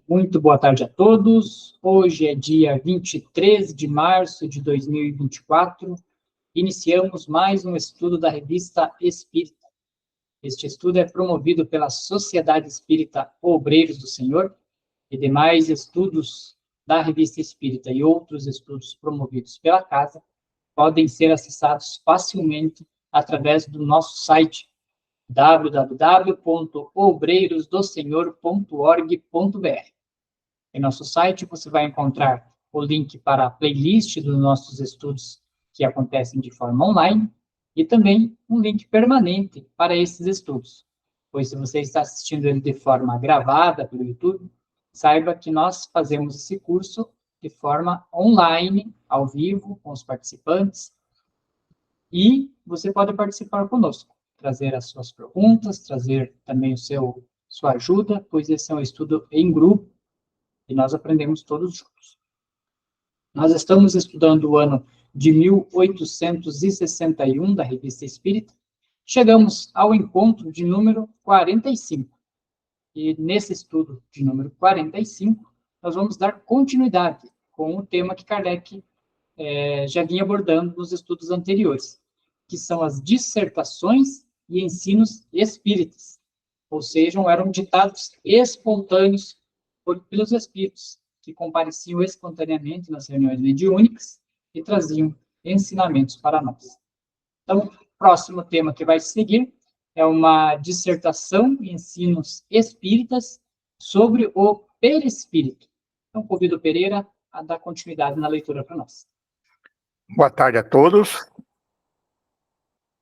Muito boa tarde a todos. Hoje é dia 23 de março de 2024. Iniciamos mais um estudo da Revista Espírita. Este estudo é promovido pela Sociedade Espírita Obreiros do Senhor e demais estudos da Revista Espírita e outros estudos promovidos pela casa podem ser acessados facilmente através do nosso site www.obreirosdosenhor.org.br. Em nosso site você vai encontrar o link para a playlist dos nossos estudos que acontecem de forma online e também um link permanente para esses estudos. Pois se você está assistindo ele de forma gravada pelo YouTube, saiba que nós fazemos esse curso de forma online, ao vivo, com os participantes, e você pode participar conosco, trazer as suas perguntas, trazer também sua ajuda, pois esse é um estudo em grupo, e nós aprendemos todos juntos. Nós estamos estudando o ano de 1861 da Revista Espírita. Chegamos ao encontro de número 45. E nesse estudo de número 45, nós vamos dar continuidade com o tema que Kardec já vinha abordando nos estudos anteriores, que são as dissertações e ensinos espíritas. Ou seja, eram ditados espontâneos pelos espíritos, que compareciam espontaneamente nas reuniões mediúnicas e traziam ensinamentos para nós. Então, o próximo tema que vai seguir é uma dissertação e ensinos espíritas sobre o perispírito. Então, convido o Pereira a dar continuidade na leitura para nós. Boa tarde a todos.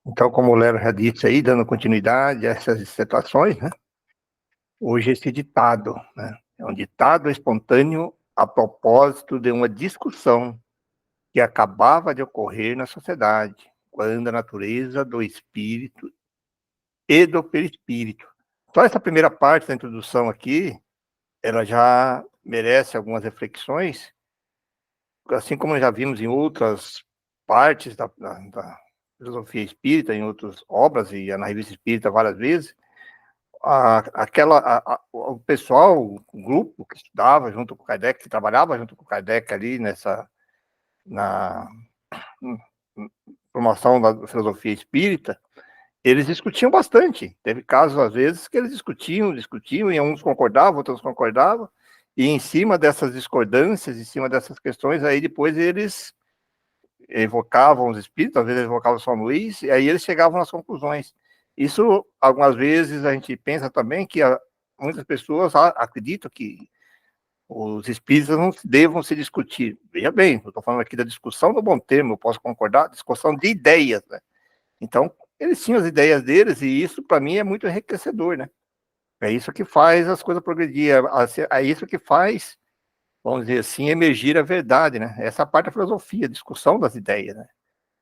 Então, como o Lero já disse aí, dando continuidade a essas dissertações, né? Hoje esse ditado, né? É um ditado espontâneo a propósito de uma discussão que acabava de ocorrer na sociedade, quando a natureza do espírito e do perispírito. Só essa primeira parte da introdução aqui, ela já merece algumas reflexões, assim como já vimos em outras partes da filosofia espírita, em outras obras, e na Revista Espírita várias vezes, o pessoal, o grupo que estudava junto com o Kardec, que trabalhava junto com o Kardec ali na formação da filosofia espírita, eles discutiam bastante. Teve casos, às vezes, que eles discutiam, e uns concordavam, outros concordavam, e em cima dessas discordâncias, em cima dessas questões, aí depois eles evocavam os espíritos, às vezes evocavam São Luís, e aí eles chegavam nas conclusões. Isso, algumas vezes, a gente pensa também que muitas pessoas acreditam que os espíritos não devam se discutir. Veja bem, eu estou falando aqui da discussão do bom termo, eu posso concordar, discussão de ideias, né? Então, eles tinham as ideias deles, e isso, para mim, é muito enriquecedor, né? É isso que faz as coisas progredir, é isso que faz, vamos dizer assim, emergir a verdade, né? Essa parte da filosofia, a discussão das ideias, né?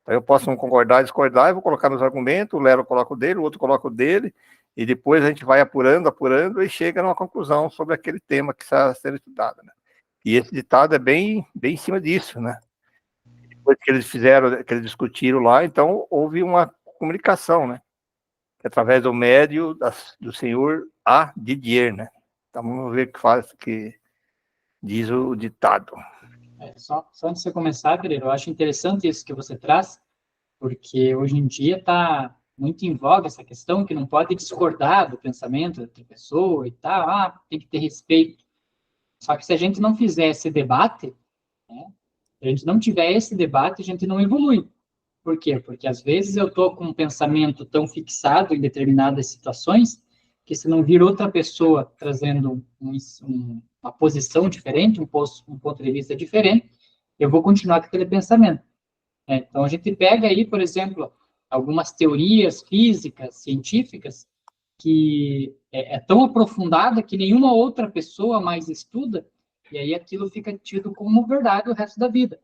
Então, eu posso não concordar, discordar, eu vou colocar meus argumentos, o Lero coloca o dele, o outro coloca o dele, e depois a gente vai apurando, e chega numa conclusão sobre aquele tema que está sendo estudado, né? E esse ditado é bem em cima disso, né? Depois que eles discutiram lá, então houve uma comunicação, né? Através do médio do senhor A. Didier, né? Então vamos ver o que diz o ditado. Só antes de você começar, Pereira, eu acho interessante isso que você traz, porque hoje em dia está muito em voga essa questão que não pode discordar do pensamento da outra pessoa e tal, tem que ter respeito. Só que se a gente não fizer esse debate, né, se a gente não tiver esse debate, a gente não evolui. Por quê? Porque às vezes eu estou com um pensamento tão fixado em determinadas situações que se não vir outra pessoa trazendo uma posição diferente, um ponto de vista diferente, eu vou continuar com aquele pensamento. Então, a gente pega aí, por exemplo, algumas teorias físicas, científicas, que é tão aprofundada que nenhuma outra pessoa mais estuda, e aí aquilo fica tido como verdade o resto da vida.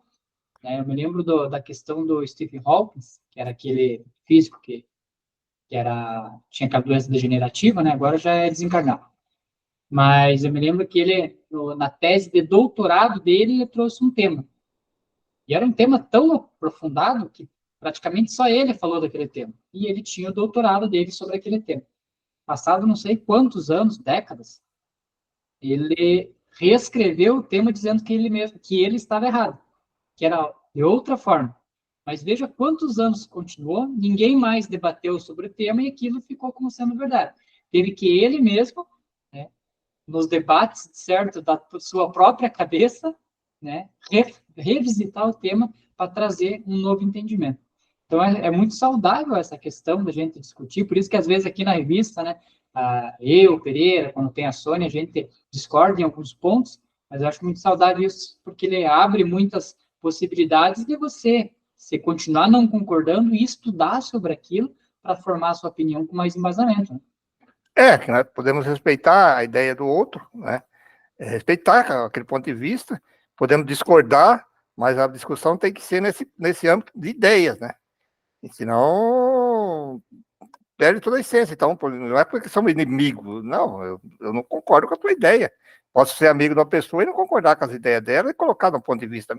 Eu me lembro da questão do Stephen Hawking, que era aquele físico que tinha aquela doença degenerativa, né? Agora já é desencarnado. Mas eu me lembro que ele, na tese de doutorado dele, ele trouxe um tema. E era um tema tão aprofundado que praticamente só ele falou daquele tema. E ele tinha o doutorado dele sobre aquele tema. Passado não sei quantos anos, décadas, ele reescreveu o tema dizendo que ele estava errado, que era de outra forma. Mas veja quantos anos continuou, ninguém mais debateu sobre o tema e aquilo ficou como sendo verdade. Teve que ele mesmo, né, nos debates, certo, da sua própria cabeça, né, revisitar o tema para trazer um novo entendimento. Então, é muito saudável essa questão da gente discutir, por isso que, às vezes, aqui na revista, né, eu, Pereira, quando tem a Sônia, a gente discorda em alguns pontos, mas eu acho muito saudável isso, porque ele abre muitas possibilidades de você continuar não concordando e estudar sobre aquilo para formar a sua opinião com mais embasamento. Né? Que nós podemos respeitar a ideia do outro, né? Respeitar aquele ponto de vista, podemos discordar, mas a discussão tem que ser nesse âmbito de ideias, né? E senão perde toda a essência. Então, não é porque somos inimigos, não, eu não concordo com a tua ideia. Posso ser amigo de uma pessoa e não concordar com as ideias dela e colocar de um ponto de vista.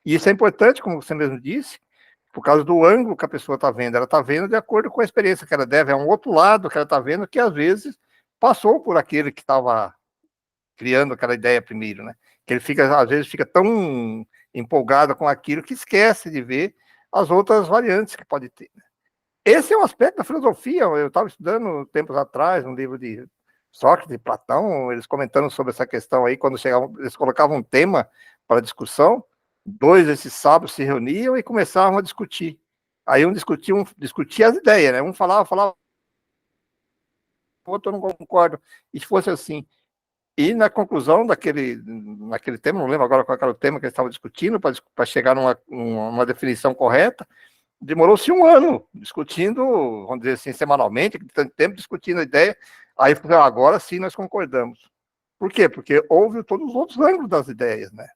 E isso é importante, como você mesmo disse, por causa do ângulo que a pessoa está vendo. Ela está vendo de acordo com a experiência que ela deve, é um outro lado que ela está vendo que, às vezes, passou por aquele que estava criando aquela ideia primeiro, né? Que ele fica, às vezes, fica tão empolgado com aquilo que esquece de ver as outras variantes que pode ter. Esse é um aspecto da filosofia. Eu estava estudando tempos atrás um livro de Sócrates e Platão, eles comentando sobre essa questão aí, quando chegavam, eles colocavam um tema para discussão, dois desses sábios se reuniam e começavam a discutir. Aí um discutia as ideias, né? Um falava, o outro eu não concordo. E se fosse assim. E na conclusão naquele tema, não lembro agora qual era o tema que eles estavam discutindo, para chegar numa definição correta, demorou-se 1 ano discutindo, vamos dizer assim, semanalmente, tanto tempo discutindo a ideia, aí agora sim nós concordamos. Por quê? Porque houve todos os outros ângulos das ideias, né?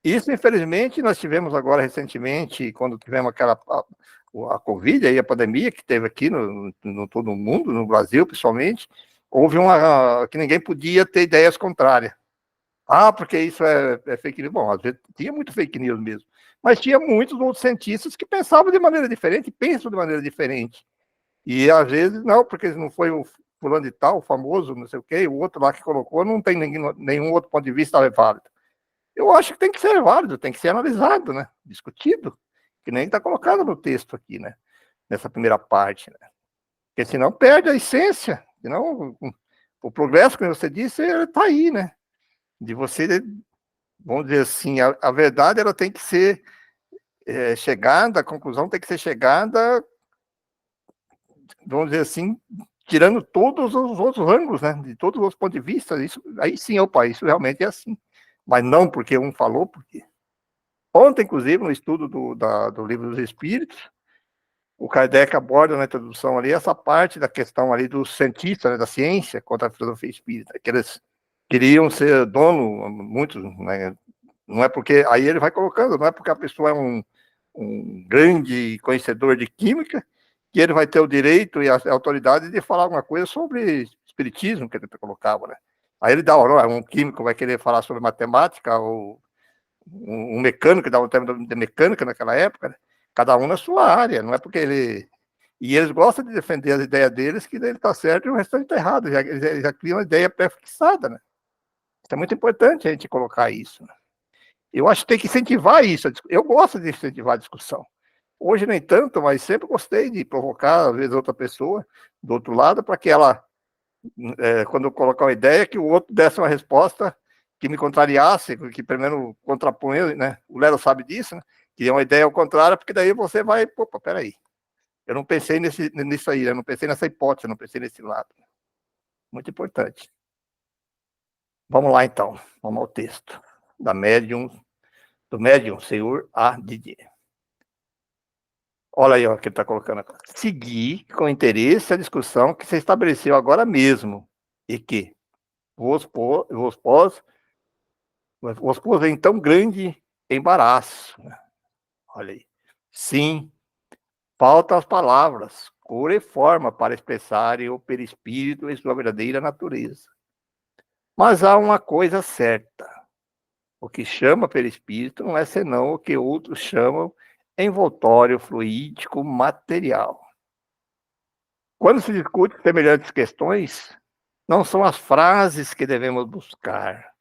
Isso, infelizmente, nós tivemos agora recentemente, quando tivemos a Covid, aí, a pandemia que teve aqui no todo o mundo, no Brasil, principalmente, houve que ninguém podia ter ideias contrárias. Porque isso é fake news. Bom, às vezes tinha muito fake news mesmo, mas tinha muitos outros cientistas que pensavam de maneira diferente, pensam de maneira diferente. E às vezes, não, porque não foi o fulano de tal, o famoso, não sei o quê, o outro lá que colocou, não tem nenhum outro ponto de vista válido. Eu acho que tem que ser válido, tem que ser analisado, né? Discutido, que nem está colocado no texto aqui, né? Nessa primeira parte, né? Porque senão perde a essência, senão o progresso, como você disse, está aí, né? De você, vamos dizer assim, a verdade ela tem que ser chegada, a conclusão tem que ser chegada, vamos dizer assim, tirando todos os outros ângulos, né? De todos os pontos de vista, isso, aí sim, isso realmente é assim. Mas não porque um falou, porque... Ontem, inclusive, no estudo do Livro dos Espíritos, o Kardec aborda na introdução ali essa parte da questão ali dos cientistas, né, da ciência contra a filosofia espírita, que eles queriam ser dono, muitos, né, não é porque, aí ele vai colocando, não é porque a pessoa é um grande conhecedor de química, que ele vai ter o direito e a autoridade de falar alguma coisa sobre espiritismo, que ele colocava, né. Aí ele dá, um químico vai querer falar sobre matemática, ou um mecânico que dava o termo de mecânica naquela época, né? Cada um na sua área, não é porque ele... E eles gostam de defender as ideias deles, que ele está certo e o restante está errado, eles já criam uma ideia pré-fixada, né? Isso é muito importante a gente colocar isso, né? Eu acho que tem que incentivar isso, eu gosto de incentivar a discussão. Hoje nem tanto, mas sempre gostei de provocar, às vezes, outra pessoa do outro lado, para que ela, quando eu colocar uma ideia, que o outro desse uma resposta que me contrariasse, que primeiro contrapunha, né? O Lero sabe disso, né? Que é uma ideia ao contrário, porque daí você vai, opa, peraí, eu não pensei nisso aí, eu não pensei nessa hipótese, eu não pensei nesse lado. Muito importante. Vamos lá, então, vamos ao texto do médium, senhor A. Didier. Olha aí, ó, que ele está colocando aqui. Seguir com interesse a discussão que se estabeleceu agora mesmo, e que vos pôs em tão grande embaraço. Olha aí. Sim, faltam as palavras, cor e forma para expressarem o perispírito em sua verdadeira natureza. Mas há uma coisa certa. O que chama perispírito não é senão o que outros chamam envoltório fluídico material. Quando se discute semelhantes questões, não são as frases que devemos buscar,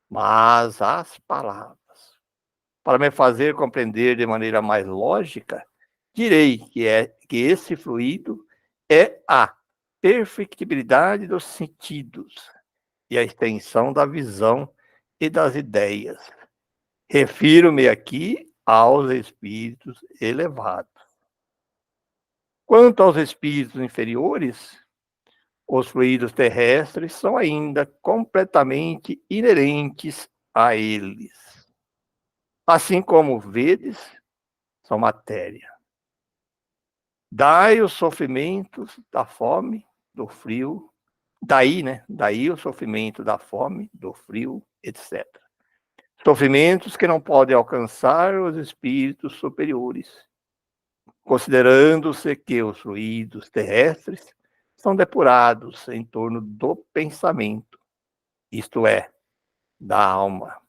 Mas as palavras, para me fazer compreender de maneira mais lógica, direi que esse fluido é a perfectibilidade dos sentidos e a extensão da visão e das ideias. Refiro-me aqui aos espíritos elevados. Quanto aos espíritos inferiores, os fluidos terrestres são ainda completamente inerentes a eles. Assim como vedes, são matéria. Daí os sofrimentos da fome, do frio, daí o sofrimento da fome, do frio, etc. Sofrimentos que não podem alcançar os espíritos superiores, considerando-se que os fluidos terrestres são depurados em torno do pensamento, isto é, da alma.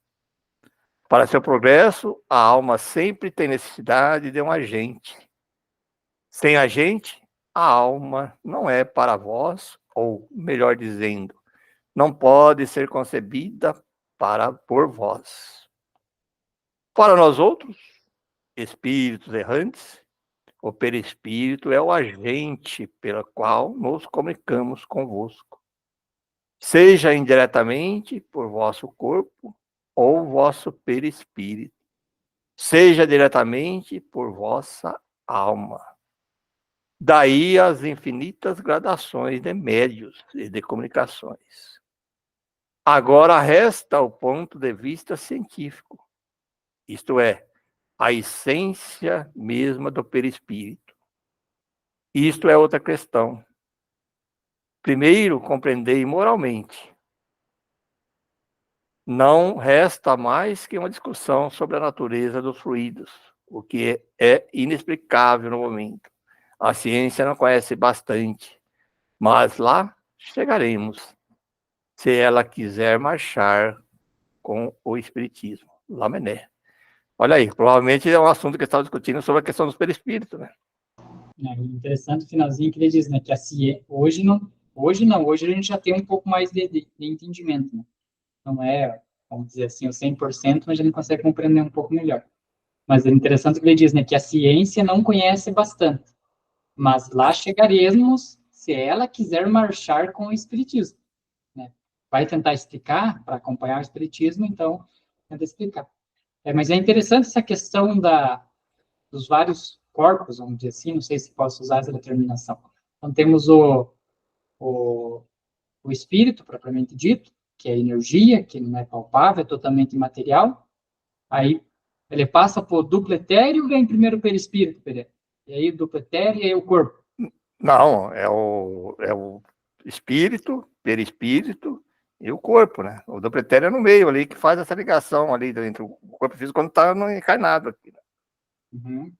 Para seu progresso, a alma sempre tem necessidade de um agente. Sem agente, a alma não é para vós, ou melhor dizendo, não pode ser concebida por vós. Para nós outros, espíritos errantes, o perispírito é o agente pelo qual nos comunicamos convosco, seja indiretamente por vosso corpo ou vosso perispírito, seja diretamente por vossa alma. Daí as infinitas gradações de médios e de comunicações. Agora resta o ponto de vista científico, isto é, a essência mesma do perispírito. Isto é outra questão. Primeiro, compreendei moralmente. Não resta mais que uma discussão sobre a natureza dos fluidos, o que é inexplicável no momento. A ciência não conhece bastante, mas lá chegaremos, se ela quiser marchar com o espiritismo. Lamené. Olha aí, provavelmente é um assunto que estava discutindo sobre a questão dos perispíritos, né? É interessante o finalzinho que ele diz, né, que a ciência, hoje a gente já tem um pouco mais de entendimento, né? Não é, vamos dizer assim, o 100%, mas a gente consegue compreender um pouco melhor. Mas é interessante que ele diz, né, que a ciência não conhece bastante, mas lá chegaremos se ela quiser marchar com o espiritismo, né? Vai tentar explicar, para acompanhar o espiritismo, então, tenta explicar. Mas é interessante essa questão dos vários corpos, vamos dizer assim, não sei se posso usar essa determinação. Então, temos o, o espírito, propriamente dito, que é energia, que não é palpável, é totalmente imaterial. Aí ele passa por duplo etéreo e vem primeiro o perispírito, Pereira. E aí o duplo etéreo e aí o corpo. Não, é o espírito, perispírito e o corpo, né? O duplo etéreo é no meio ali, que faz essa ligação ali entre o corpo físico quando está encarnado aqui. Uhum.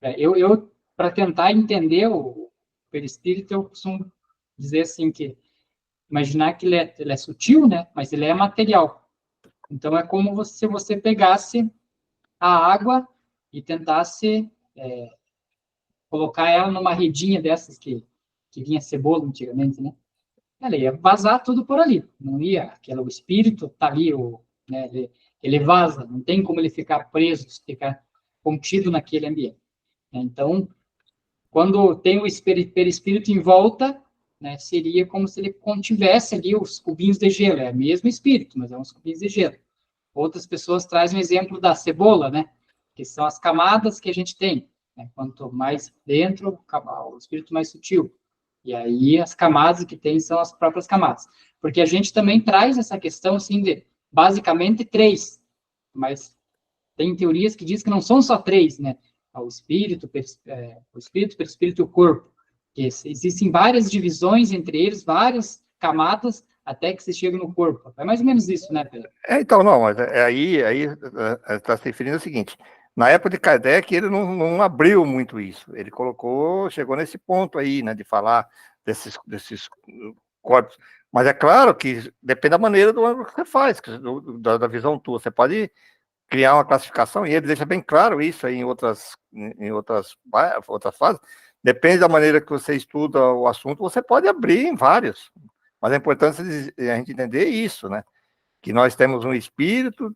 Eu para tentar entender o perispírito, eu costumo dizer assim que imaginar que ele é sutil, né? Mas ele é material. Então é como se você pegasse a água e tentasse colocar ela numa redinha dessas que vinha cebola antigamente, né? Ela ia vazar tudo por ali. Não ia, o espírito tá ali, né, ele vaza, não tem como ele ficar preso, ficar contido naquele ambiente. Então, quando tem o perispírito em volta, né, seria como se ele contivesse ali os cubinhos de gelo. É o mesmo espírito, mas é uns cubinhos de gelo. Outras pessoas trazem o exemplo da cebola, né, que são as camadas que a gente tem. Né, quanto mais dentro, o espírito mais sutil. E aí as camadas que tem são as próprias camadas. Porque a gente também traz essa questão, assim, de basicamente três, mas tem teorias que dizem que não são só três, né? O espírito, o espírito e o corpo. Que existem várias divisões entre eles, várias camadas, até que se chega no corpo. É mais ou menos isso, né, Pedro? Então, não, mas aí está se referindo ao seguinte, na época de Kardec ele não abriu muito isso, ele chegou nesse ponto aí, né, de falar desses corpos, mas é claro que depende da maneira do ângulo que você faz, da visão tua, você pode criar uma classificação, e ele deixa bem claro isso aí em outras fases, depende da maneira que você estuda o assunto, você pode abrir em vários, mas é importante a gente entender isso, né? que nós temos um espírito,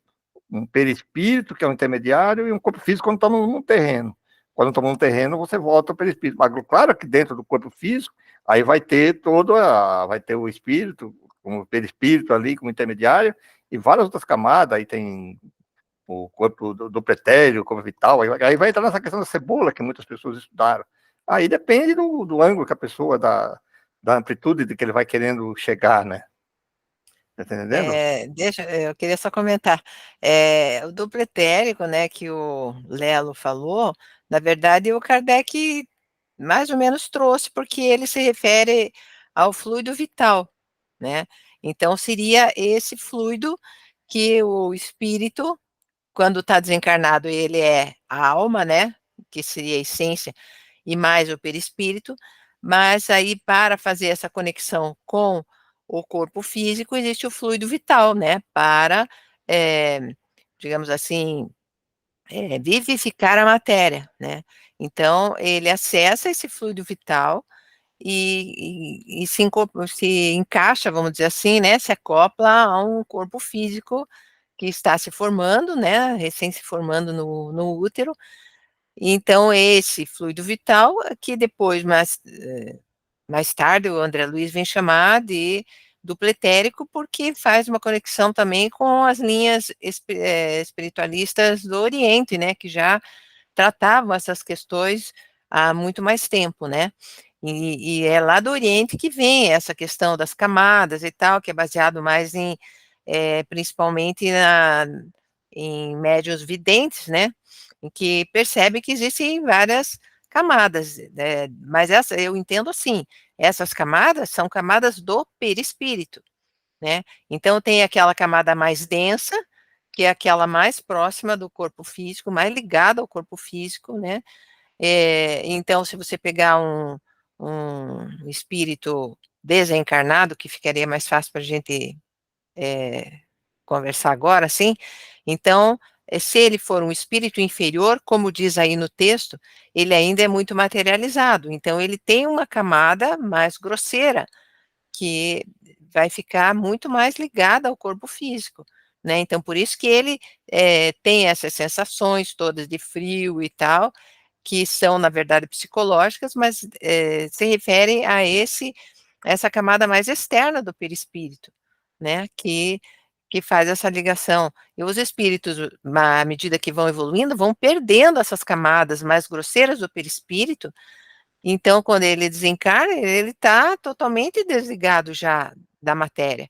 um perispírito, que é um intermediário, e um corpo físico quando estamos num terreno. Quando estamos num terreno, você volta ao perispírito. Mas, claro que dentro do corpo físico, aí vai ter vai ter o espírito, como o perispírito ali, como intermediário, e várias outras camadas, aí tem o corpo do pretérito, o corpo vital, aí vai entrar nessa questão da cebola, que muitas pessoas estudaram. Aí depende do ângulo que a pessoa, da amplitude de que ele vai querendo chegar, né? Tá entendendo? Eu queria só comentar, o duplo etérico, né, que o Lelo falou, na verdade o Kardec mais ou menos trouxe, porque ele se refere ao fluido vital, né, então seria esse fluido que o espírito, quando está desencarnado, ele é a alma, né, que seria a essência, e mais o perispírito, mas aí para fazer essa conexão com o corpo físico, existe o fluido vital, né, para, digamos assim, vivificar a matéria, né. Então, ele acessa esse fluido vital e se encaixa, vamos dizer assim, né, se acopla a um corpo físico que está se formando, né, recém se formando no útero. Então esse fluido vital, que depois mais tarde o André Luiz vem chamar de duplo etérico, porque faz uma conexão também com as linhas espiritualistas do Oriente, né, que já tratavam essas questões há muito mais tempo, né. E é lá do Oriente que vem essa questão das camadas e tal, que é baseado mais principalmente em médiuns videntes, né, em que percebe que existem várias camadas, mas eu entendo assim, essas camadas são camadas do perispírito, né, então tem aquela camada mais densa, que é aquela mais próxima do corpo físico, mais ligada ao corpo físico, né, então se você pegar um espírito desencarnado, que ficaria mais fácil para a gente conversar agora, assim, então, se ele for um espírito inferior, como diz aí no texto, ele ainda é muito materializado, então ele tem uma camada mais grosseira, que vai ficar muito mais ligada ao corpo físico, né, então por isso que ele, tem essas sensações todas de frio e tal, que são na verdade psicológicas, mas, se referem a essa camada mais externa do perispírito, né, que faz essa ligação. E os espíritos, à medida que vão evoluindo, vão perdendo essas camadas mais grosseiras do perispírito, então quando ele desencarna, ele está totalmente desligado já da matéria,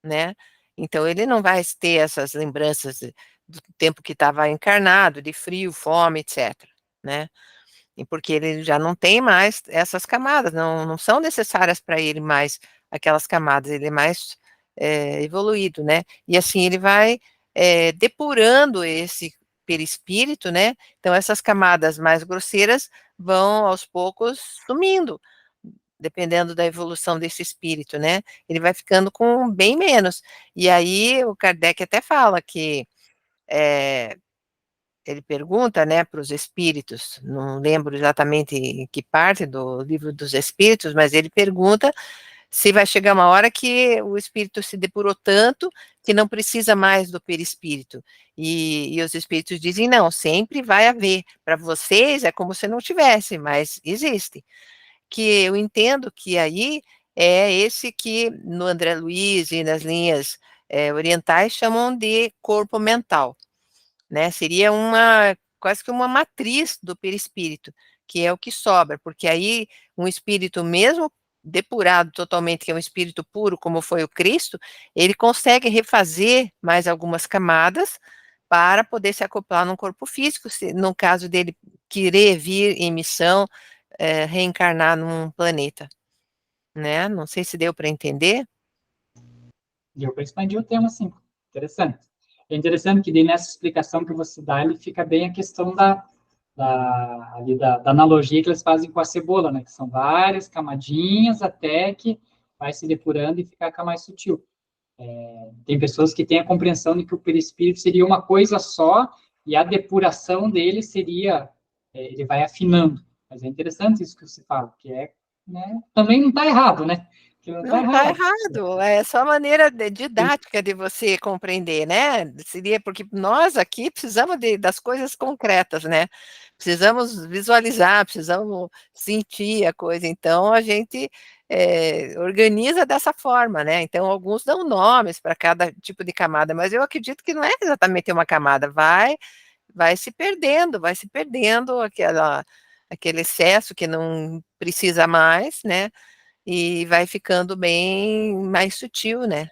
né. Então ele não vai ter essas lembranças do tempo que estava encarnado, de frio, fome, etcétera, né. E porque ele já não tem mais essas camadas, não são necessárias para ele mais aquelas camadas, ele é mais, evoluído, né. E assim ele vai, depurando esse perispírito, né, então essas camadas mais grosseiras vão aos poucos sumindo, dependendo da evolução desse espírito, né, ele vai ficando com bem menos. E aí o Kardec até fala que, eh ele pergunta, né, para os espíritos, não lembro exatamente em que parte do Livro dos Espíritos, mas ele pergunta se vai chegar uma hora que o espírito se depurou tanto que não precisa mais do perispírito. E os espíritos dizem: "Não, sempre vai haver. Para vocês é como se não tivesse, mas existe". Que eu entendo que aí é esse que no André Luiz e nas linhas, orientais chamam de corpo mental. Né, seria quase que uma matriz do perispírito, que é o que sobra, porque aí um espírito mesmo depurado totalmente, que é um espírito puro, como foi o Cristo, ele consegue refazer mais algumas camadas para poder se acoplar num corpo físico, se no caso dele querer vir em missão, reencarnar num planeta, né, não sei se deu para entender? Deu para expandir o tema, sim. Interessante. É interessante que daí nessa explicação que você dá, ele fica bem a questão da analogia que eles fazem com a cebola, né? Que são várias camadinhas até que vai se depurando e ficar mais sutil. Tem pessoas que têm a compreensão de que o perispírito seria uma coisa só e a depuração dele seria, ele vai afinando. Mas é interessante isso que você fala, que né, também não está errado, né? que não está Não está errado. errado, é só a maneira didática de você compreender, né, seria porque nós aqui precisamos das coisas concretas, né, precisamos visualizar, precisamos sentir a coisa, então a gente, organiza dessa forma, né, então alguns dão nomes para cada tipo de camada, mas eu acredito que não é exatamente uma camada, vai se perdendo aquele excesso que não precisa mais, né, e vai ficando bem mais sutil, né,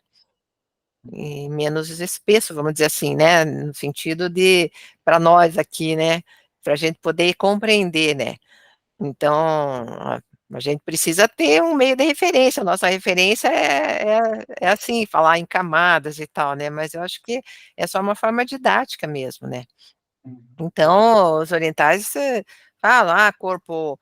e menos espesso, vamos dizer assim, né, no sentido de para nós aqui, né, para a gente poder compreender, né. Então, a gente precisa ter um meio de referência, a nossa referência é assim, falar em camadas e tal, né, mas eu acho que é só uma forma didática mesmo, né. Então, os orientais, falam: "Ah, corpo,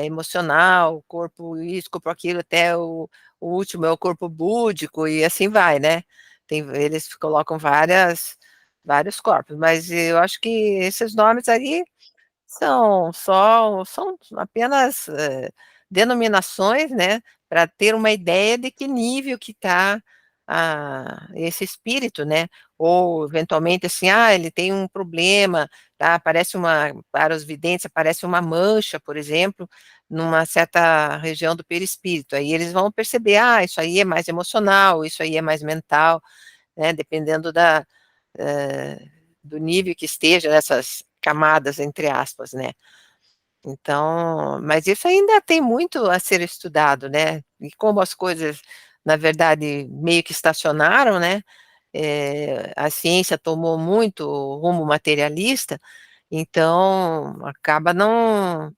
emocional, corpo isso, corpo aquilo", até o último é o corpo búdico e assim vai, né. Eles colocam vários corpos, mas eu acho que esses nomes aí são apenas, denominações, né, para ter uma ideia de que nível que está, esse espírito, né, ou eventualmente assim, ele tem um problema, tá, para os videntes aparece uma mancha, por exemplo, numa certa região do perispírito, aí eles vão perceber: isso aí é mais emocional, isso aí é mais mental, né, dependendo eh, do nível que esteja nessas camadas, entre aspas, né. Então, mas isso ainda tem muito a ser estudado, né, e como as coisas, na verdade, meio que estacionaram, né, a ciência tomou muito rumo materialista, então acaba não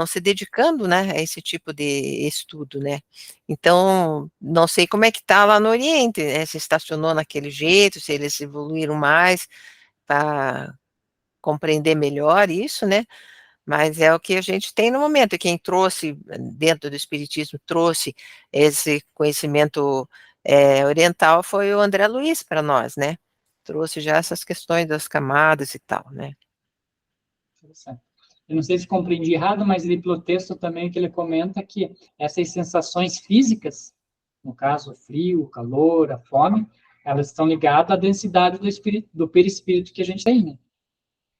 se dedicando, né, a esse tipo de estudo, né. Então, não sei como é que está lá no Oriente, né, se estacionou naquele jeito, se eles evoluíram mais para compreender melhor isso, né, mas é o que a gente tem no momento, e quem trouxe, dentro do espiritismo, trouxe esse conhecimento, oriental foi o André Luiz para nós, né, trouxe já essas questões das camadas e tal, né. Interessante. Eu não sei se compreendi errado, mas ali pelo texto também que ele comenta que essas sensações físicas, no caso o frio, o calor, a fome, elas estão ligadas à densidade do espírito, do perispírito que a gente tem, né?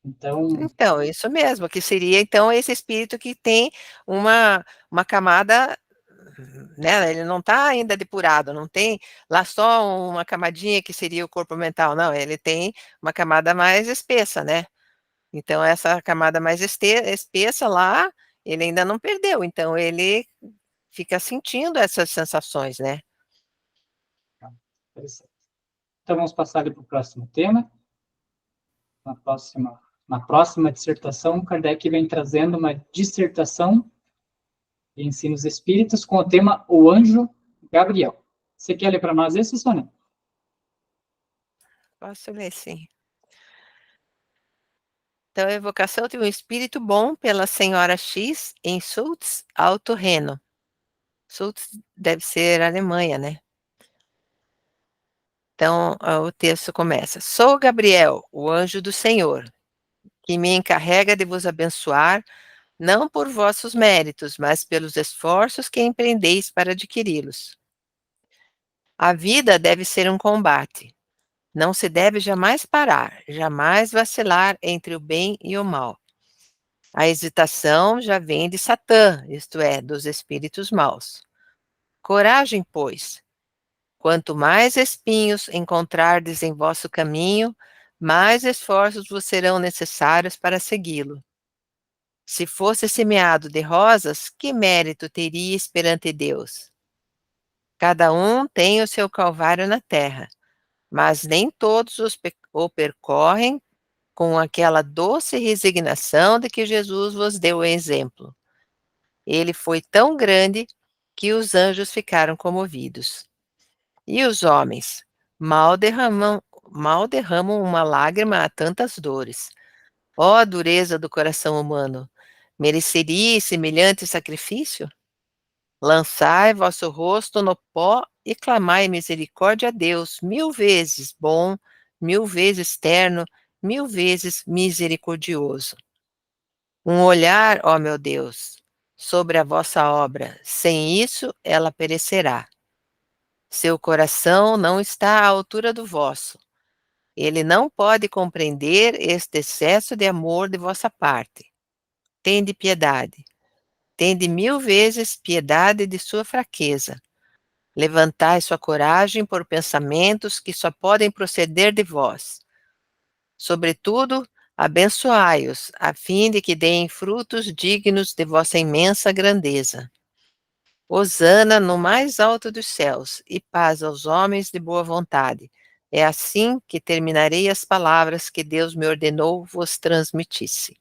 Então, Então, isso mesmo, que seria então esse espírito que tem uma camada, né, ele não está ainda depurado, não tem lá só uma camadinha que seria o corpo mental, não, ele tem uma camada mais espessa, né. Então essa camada mais espessa lá, ele ainda não perdeu, então ele fica sentindo essas sensações, né. interessante. Então vamos passar ali para o próximo tema. Na próxima dissertação, Kardec vem trazendo uma dissertação de ensinos espíritas com o tema O Anjo Gabriel. Você quer ler para nós esse, Sônia? Posso ler sim. Então, a evocação de um espírito bom pela senhora X em Sulz, Alto Reno. Sulz deve ser Alemanha, né. Então, o texto começa: "Sou Gabriel, o anjo do Senhor, que me encarrega de vos abençoar, não por vossos méritos, mas pelos esforços que empreendeis para adquiri-los. A vida deve ser um combate. Não se deve jamais parar, jamais vacilar entre o bem e o mal. A hesitação já vem de Satã, isto é, dos espíritos maus. Coragem, pois. Quanto mais espinhos encontrardes em vosso caminho, mais esforços vos serão necessários para segui-lo. Se fosse semeado de rosas, que mérito teríeis perante Deus? Cada um tem o seu calvário na terra, mas nem todos o percorrem com aquela doce resignação de que Jesus vos deu o exemplo. Ele foi tão grande que os anjos ficaram comovidos. E os homens mal derramam uma lágrima a tantas dores. Ó dureza do coração humano! Mereceria semelhante sacrifício? Lançai vosso rosto no pó e clamai misericórdia a Deus, 1000 vezes bom, 1000 vezes terno, 1000 vezes misericordioso. Um olhar, ó meu Deus, sobre a vossa obra. Sem isso, ela perecerá. Seu coração não está à altura do vosso. Ele não pode compreender este excesso de amor de vossa parte. Tende piedade. Tende 1000 vezes piedade de sua fraqueza. Levantai sua coragem por pensamentos que só podem proceder de vós. Sobretudo, abençoai-os, a fim de que deem frutos dignos de vossa imensa grandeza. Hosana no mais alto dos céus, e paz aos homens de boa vontade. É assim que terminarei as palavras que Deus me ordenou vos transmitisse.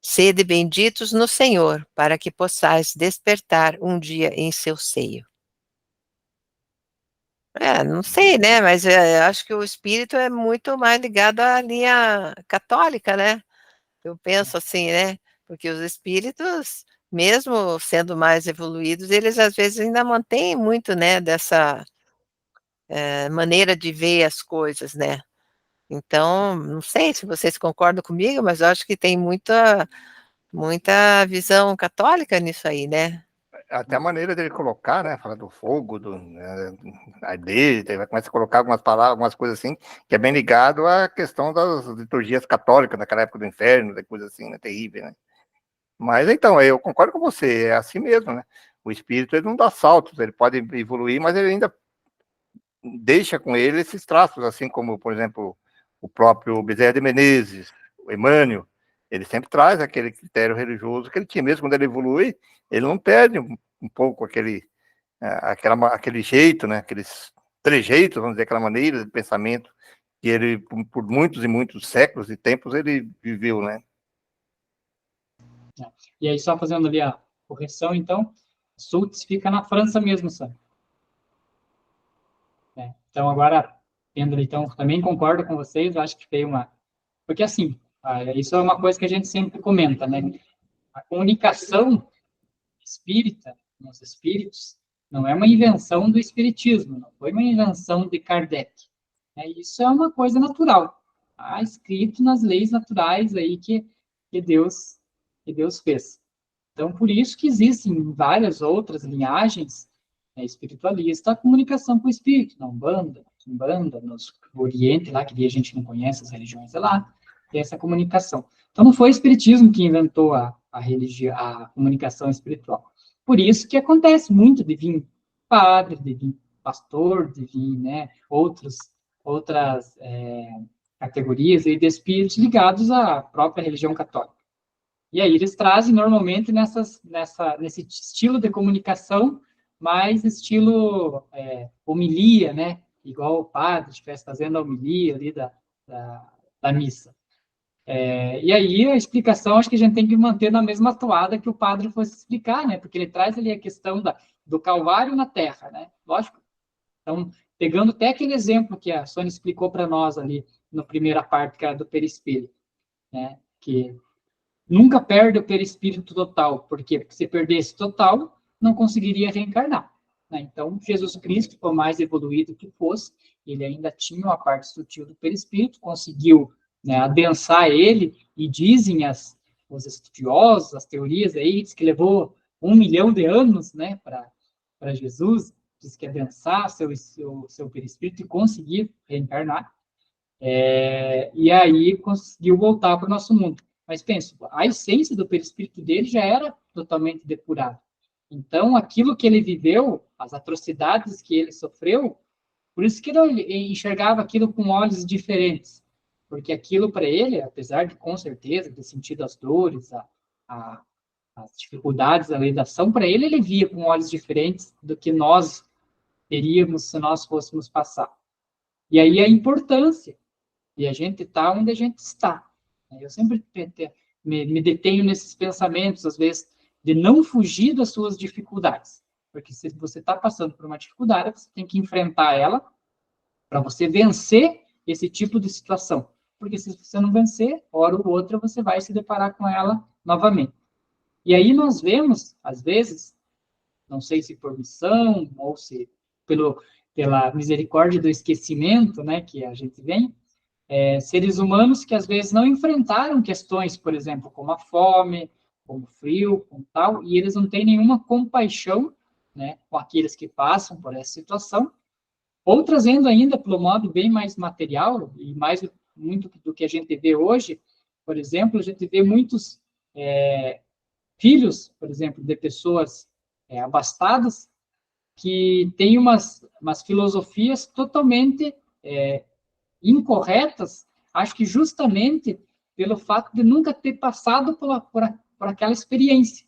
Sede benditos no Senhor, para que possais despertar um dia em seu seio. Não sei, né, mas acho que o espírito é muito mais ligado à linha católica, né? Eu penso assim, né, porque os espíritos, mesmo sendo mais evoluídos, eles às vezes ainda mantêm muito, né, dessa maneira de ver as coisas, né. Então, não sei se vocês concordam comigo, mas eu acho que tem muita visão católica nisso aí, né. Até a maneira dele colocar, né? Falar do fogo, arder, ele começa a colocar algumas palavras, algumas coisas assim, que é bem ligado à questão das liturgias católicas, naquela época do inferno, da coisa assim, né? Terrível, né? Mas então, eu concordo com você, é assim mesmo, né? O espírito, ele não dá saltos, ele pode evoluir, mas ele ainda deixa com ele esses traços, assim como, por exemplo, o próprio Bezerra de Menezes, o Emmanuel, ele sempre traz aquele critério religioso que ele tinha, mesmo quando ele evolui, ele não perde um pouco aquele jeito, né, aqueles trejeitos, vamos dizer, aquela maneira de pensamento que ele, por muitos e muitos séculos e tempos, ele viveu, né. E aí, só fazendo ali a correção, então, Sultz fica na França mesmo, sabe? Então, agora, então, também concordo com vocês, eu acho que foi uma... Porque, assim, isso é uma coisa que a gente sempre comenta, né? A comunicação espírita, nos espíritos, não é uma invenção do espiritismo, não foi uma invenção de Kardec. Isso é uma coisa natural. Está escrito nas leis naturais aí que Deus fez. Então, por isso que existem várias outras linhagens espiritualistas, a comunicação com o espírito, na Umbanda, no Oriente, lá, que a gente não conhece as religiões, lá, tem essa comunicação. Então, não foi o espiritismo que inventou a comunicação espiritual. Por isso que acontece muito de vir padre, de vir pastor, de vir, né, outras categorias aí de espíritos ligados à própria religião católica. E aí eles trazem normalmente nesse estilo de comunicação, mais estilo homilia, né? Igual o padre estivesse fazendo a homilia ali da missa. E aí a explicação acho que a gente tem que manter na mesma toada que o padre fosse explicar, né? Porque ele traz ali a questão do Calvário na Terra, né? Lógico. Então, pegando até aquele exemplo que a Sônia explicou para nós ali na primeira parte, que era do perispírito, né? Que nunca perde o perispírito total. Por quê? Porque se perdesse total, não conseguiria reencarnar. Né? Então, Jesus Cristo, por mais evoluído que fosse, ele ainda tinha uma parte sutil do perispírito, conseguiu, né, adensar ele, e dizem os estudiosos, as teorias aí, diz que levou 1 milhão de anos, né, para Jesus, diz que adensar seu perispírito e conseguir reencarnar. E aí conseguiu voltar para o nosso mundo. Mas pensa, a essência do perispírito dele já era totalmente depurada. Então, aquilo que ele viveu, as atrocidades que ele sofreu, por isso que ele enxergava aquilo com olhos diferentes. Porque aquilo para ele, apesar de, com certeza, ter sentido as dores, as dificuldades da lei da ação, para ele via com olhos diferentes do que nós teríamos se nós fôssemos passar. E aí a importância de a gente estar onde a gente está. Eu sempre me detenho nesses pensamentos, às vezes, de não fugir das suas dificuldades. Porque se você está passando por uma dificuldade, você tem que enfrentar ela para você vencer esse tipo de situação. Porque se você não vencer, hora ou outra, você vai se deparar com ela novamente. E aí nós vemos, às vezes, não sei se por missão ou se pela misericórdia do esquecimento, né, que a gente vem, seres humanos que às vezes não enfrentaram questões, por exemplo, como a fome, como frio, como tal, e eles não têm nenhuma compaixão, né, com aqueles que passam por essa situação, ou trazendo ainda pelo modo bem mais material, e mais muito do que a gente vê hoje, por exemplo, a gente vê muitos filhos, por exemplo, de pessoas abastadas, que têm umas filosofias totalmente incorretas, acho que justamente pelo fato de nunca ter passado por aquela experiência,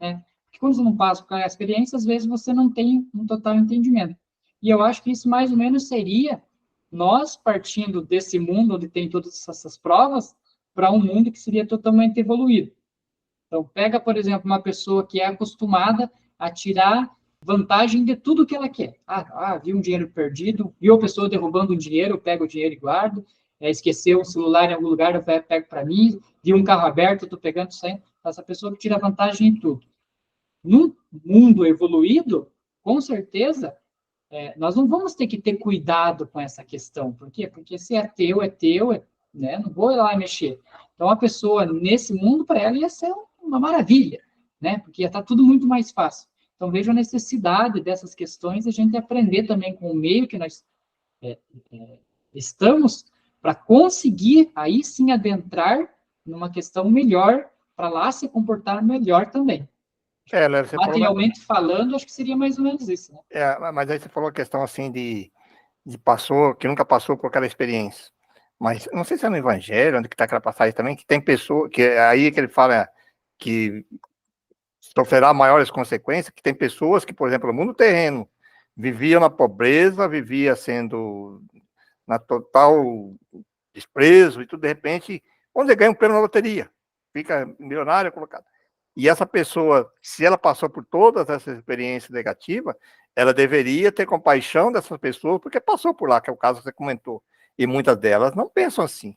né? Porque quando você não passa por aquela experiência, às vezes você não tem um total entendimento. E eu acho que isso mais ou menos seria nós partindo desse mundo onde tem todas essas provas para um mundo que seria totalmente evoluído. Então, pega, por exemplo, uma pessoa que é acostumada a tirar vantagem de tudo que ela quer. Viu um dinheiro perdido, viu a pessoa derrubando um dinheiro, eu pego o dinheiro e guardo. Esqueceu um celular em algum lugar, eu pego para mim. Viu um carro aberto, eu estou pegando isso aí. Essa pessoa que tira vantagem em tudo. Num mundo evoluído, com certeza, nós não vamos ter que ter cuidado com essa questão. Por quê? Porque se é teu, né? Não vou ir lá mexer. Então, a pessoa, nesse mundo, para ela, ia ser uma maravilha, né? Porque ia estar tudo muito mais fácil. Então, vejo a necessidade dessas questões, a gente aprender também com o meio que nós estamos, para conseguir, aí sim, adentrar numa questão melhor, para lá se comportar melhor também. Léo, você materialmente falando, acho que seria mais ou menos isso, né? Mas aí você falou a questão assim de passou, que nunca passou por aquela experiência. Mas não sei se é no Evangelho, onde que está aquela passagem também, que tem pessoa, que é aí que ele fala que sofrerá maiores consequências, que tem pessoas que, por exemplo, no mundo terreno, viviam na pobreza, vivia sendo na total desprezo, e tudo, de repente, onde ganha um prêmio na loteria, fica milionário colocado. E essa pessoa, se ela passou por todas essas experiências negativas, ela deveria ter compaixão dessas pessoas, porque passou por lá, que é o caso que você comentou. E muitas delas não pensam assim.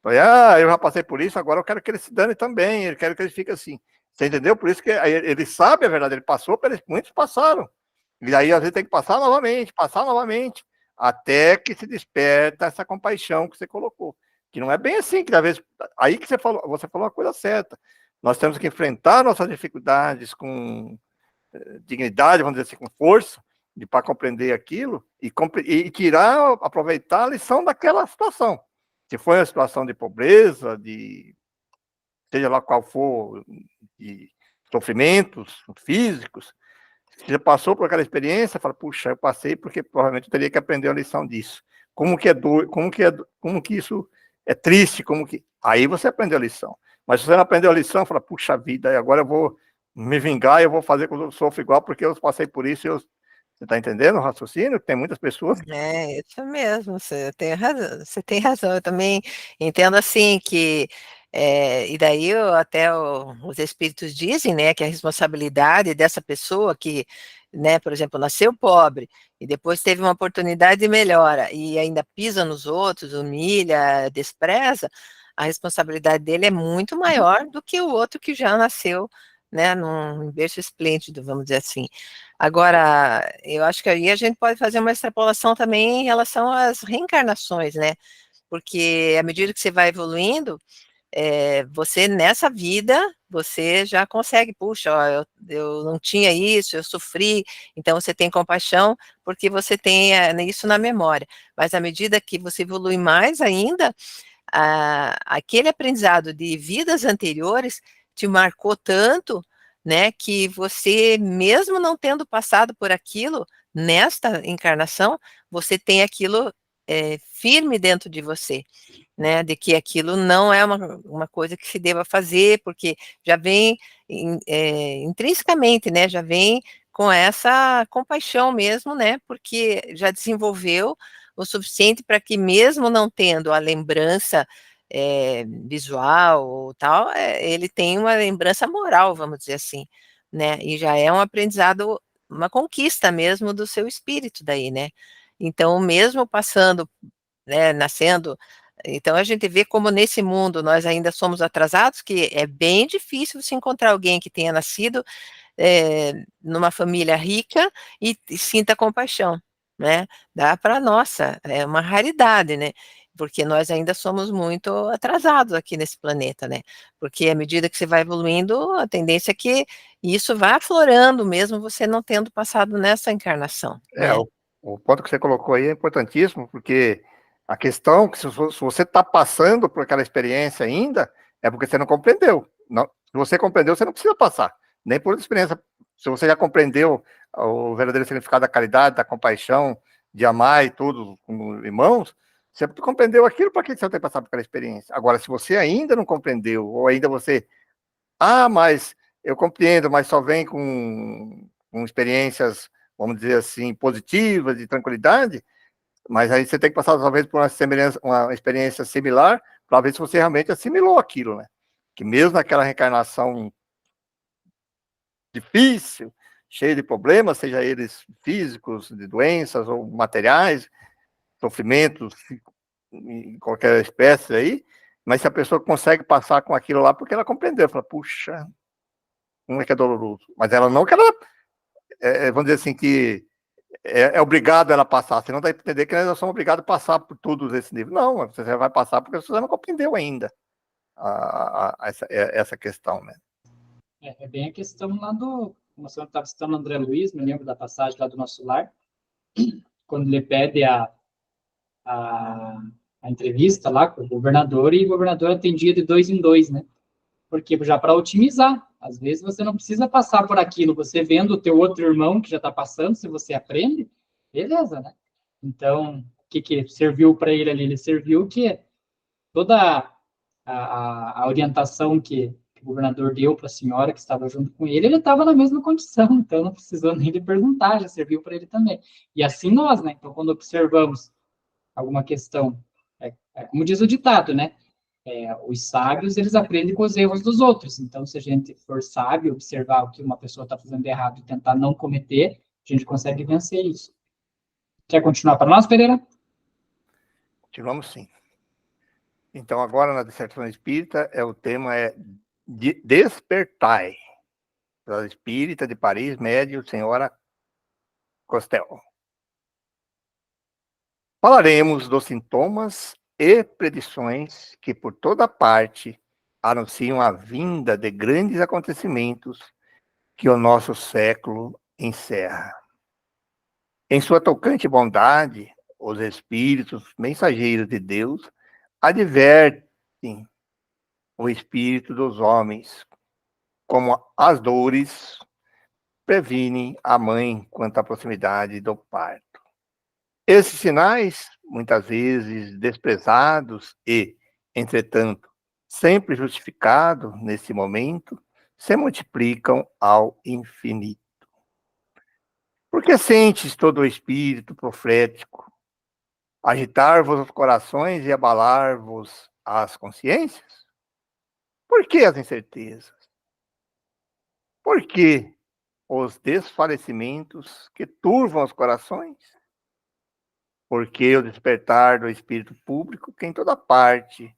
Eu já passei por isso, agora eu quero que ele se dane também, eu quero que ele fique assim. Você entendeu? Por isso que ele sabe a verdade, ele passou, muitos passaram. E aí, às vezes, tem que passar novamente, até que se desperta essa compaixão que você colocou. Que não é bem assim, que às vezes, aí que você falou a coisa certa. Nós temos que enfrentar nossas dificuldades com dignidade, vamos dizer assim, com força, para compreender aquilo e aproveitar a lição daquela situação. Se foi uma situação de pobreza, seja lá qual for, de sofrimentos físicos, se você passou por aquela experiência, fala, puxa, eu passei porque provavelmente eu teria que aprender a lição disso. Como que isso é triste, aí você aprendeu a lição. Mas se você não aprendeu a lição, fala, puxa vida, agora eu vou me vingar, eu vou fazer com que eu sofra igual, porque eu passei por isso, você está entendendo o raciocínio? Tem muitas pessoas. É, isso mesmo, você tem razão, eu também entendo assim que, e daí os espíritos dizem, né, que a responsabilidade dessa pessoa que, né, por exemplo, nasceu pobre e depois teve uma oportunidade de melhora e ainda pisa nos outros, humilha, despreza, a responsabilidade dele é muito maior do que o outro que já nasceu, né, num berço esplêndido, vamos dizer assim. Agora, eu acho que aí a gente pode fazer uma extrapolação também em relação às reencarnações, né? Porque à medida que você vai evoluindo, você nessa vida, você já consegue, puxa, ó, eu não tinha isso, eu sofri, então você tem compaixão, porque você tem isso na memória. Mas à medida que você evolui mais ainda, aquele aprendizado de vidas anteriores te marcou tanto, né, que você, mesmo não tendo passado por aquilo, nesta encarnação, você tem aquilo firme dentro de você, né, de que aquilo não é uma coisa que se deva fazer, porque já vem intrinsecamente, né, já vem com essa compaixão mesmo, né, porque já desenvolveu o suficiente para que mesmo não tendo a lembrança visual ou tal, ele tem uma lembrança moral, vamos dizer assim, né, e já é um aprendizado, uma conquista mesmo do seu espírito daí, né, então mesmo passando, né, nascendo, então a gente vê como nesse mundo nós ainda somos atrasados, que é bem difícil você encontrar alguém que tenha nascido numa família rica e sinta compaixão, né, dá para, nossa, é uma raridade, né, porque nós ainda somos muito atrasados aqui nesse planeta, né? Porque à medida que você vai evoluindo, a tendência é que isso vá aflorando, mesmo você não tendo passado nessa encarnação, né? O ponto que você colocou aí é importantíssimo, porque a questão que se você está passando por aquela experiência ainda, é porque você não compreendeu. Não, se você compreendeu, você não precisa passar, nem por experiência. Se você já compreendeu o verdadeiro significado da caridade, da compaixão, de amar e tudo como irmãos, você compreendeu aquilo, para que você não tem passado por aquela experiência? Agora, se você ainda não compreendeu, ou ainda você, mas eu compreendo, mas só vem com experiências, vamos dizer assim, positivas, de tranquilidade, mas aí você tem que passar, talvez, por uma experiência similar, para ver se você realmente assimilou aquilo, né? Que mesmo naquela reencarnação difícil, cheia de problemas, seja eles físicos, de doenças ou materiais, sofrimentos, em qualquer espécie aí, mas se a pessoa consegue passar com aquilo lá, porque ela compreendeu, fala, puxa, não é que é doloroso, mas ela não que ela, vamos dizer assim, que é obrigado ela passar, você não dá a entender que nós somos obrigados a passar por todos esses níveis. Não, você vai passar porque você não compreendeu ainda essa questão, né? É bem a questão lá do, como você estava citando André Luiz, me lembro da passagem lá do Nosso Lar, quando ele pede a, a entrevista lá com o governador, e o governador atendia de dois em dois, né? Porque já para otimizar, às vezes você não precisa passar por aquilo, você vendo o teu outro irmão que já está passando, se você aprende, beleza, né? Então, o que serviu para ele ali? Ele serviu que toda a orientação que o governador deu para a senhora que estava junto com ele, ele estava na mesma condição, então não precisou nem lhe perguntar, já serviu para ele também. E assim nós, né? Então, quando observamos alguma questão, como diz o ditado, né? Os sábios, eles aprendem com os erros dos outros. Então, se a gente for sábio, observar o que uma pessoa está fazendo errado e tentar não cometer, a gente consegue vencer isso. Quer continuar para nós, Pereira? Continuamos sim. Então, agora na dissertação espírita, o tema é Despertai, da espírita de Paris, médio, senhora Costel. Falaremos dos sintomas e predições que por toda parte anunciam a vinda de grandes acontecimentos que o nosso século encerra. Em sua tocante bondade, os espíritos mensageiros de Deus advertem o espírito dos homens, como as dores previnem a mãe quanto à proximidade do parto. Esses sinais, muitas vezes desprezados e, entretanto, sempre justificados nesse momento, se multiplicam ao infinito. Porque sentes todo o espírito profético agitar-vos os corações e abalar-vos as consciências? Por que as incertezas? Por que os desfalecimentos que turvam os corações? Porque o despertar do espírito público, que em toda parte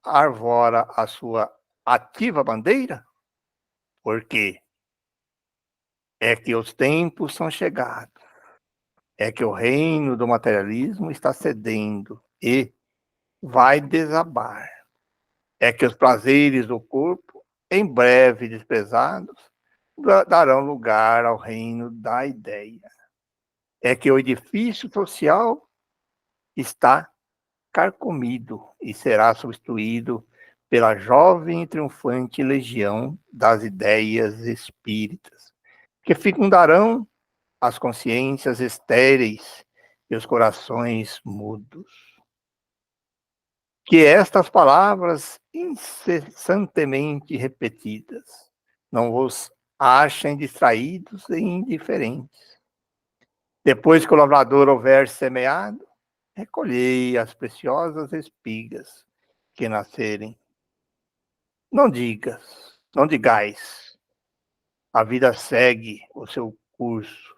arvora a sua ativa bandeira? Porque é que os tempos são chegados, é que o reino do materialismo está cedendo e vai desabar. É que os prazeres do corpo, em breve desprezados, darão lugar ao reino da ideia. É que o edifício social está carcomido e será substituído pela jovem e triunfante legião das ideias espíritas, que fecundarão as consciências estéreis e os corações mudos. Que estas palavras incessantemente repetidas não vos achem distraídos e indiferentes. Depois que o lavrador houver semeado, recolhei as preciosas espigas que nascerem. Não digais, a vida segue o seu curso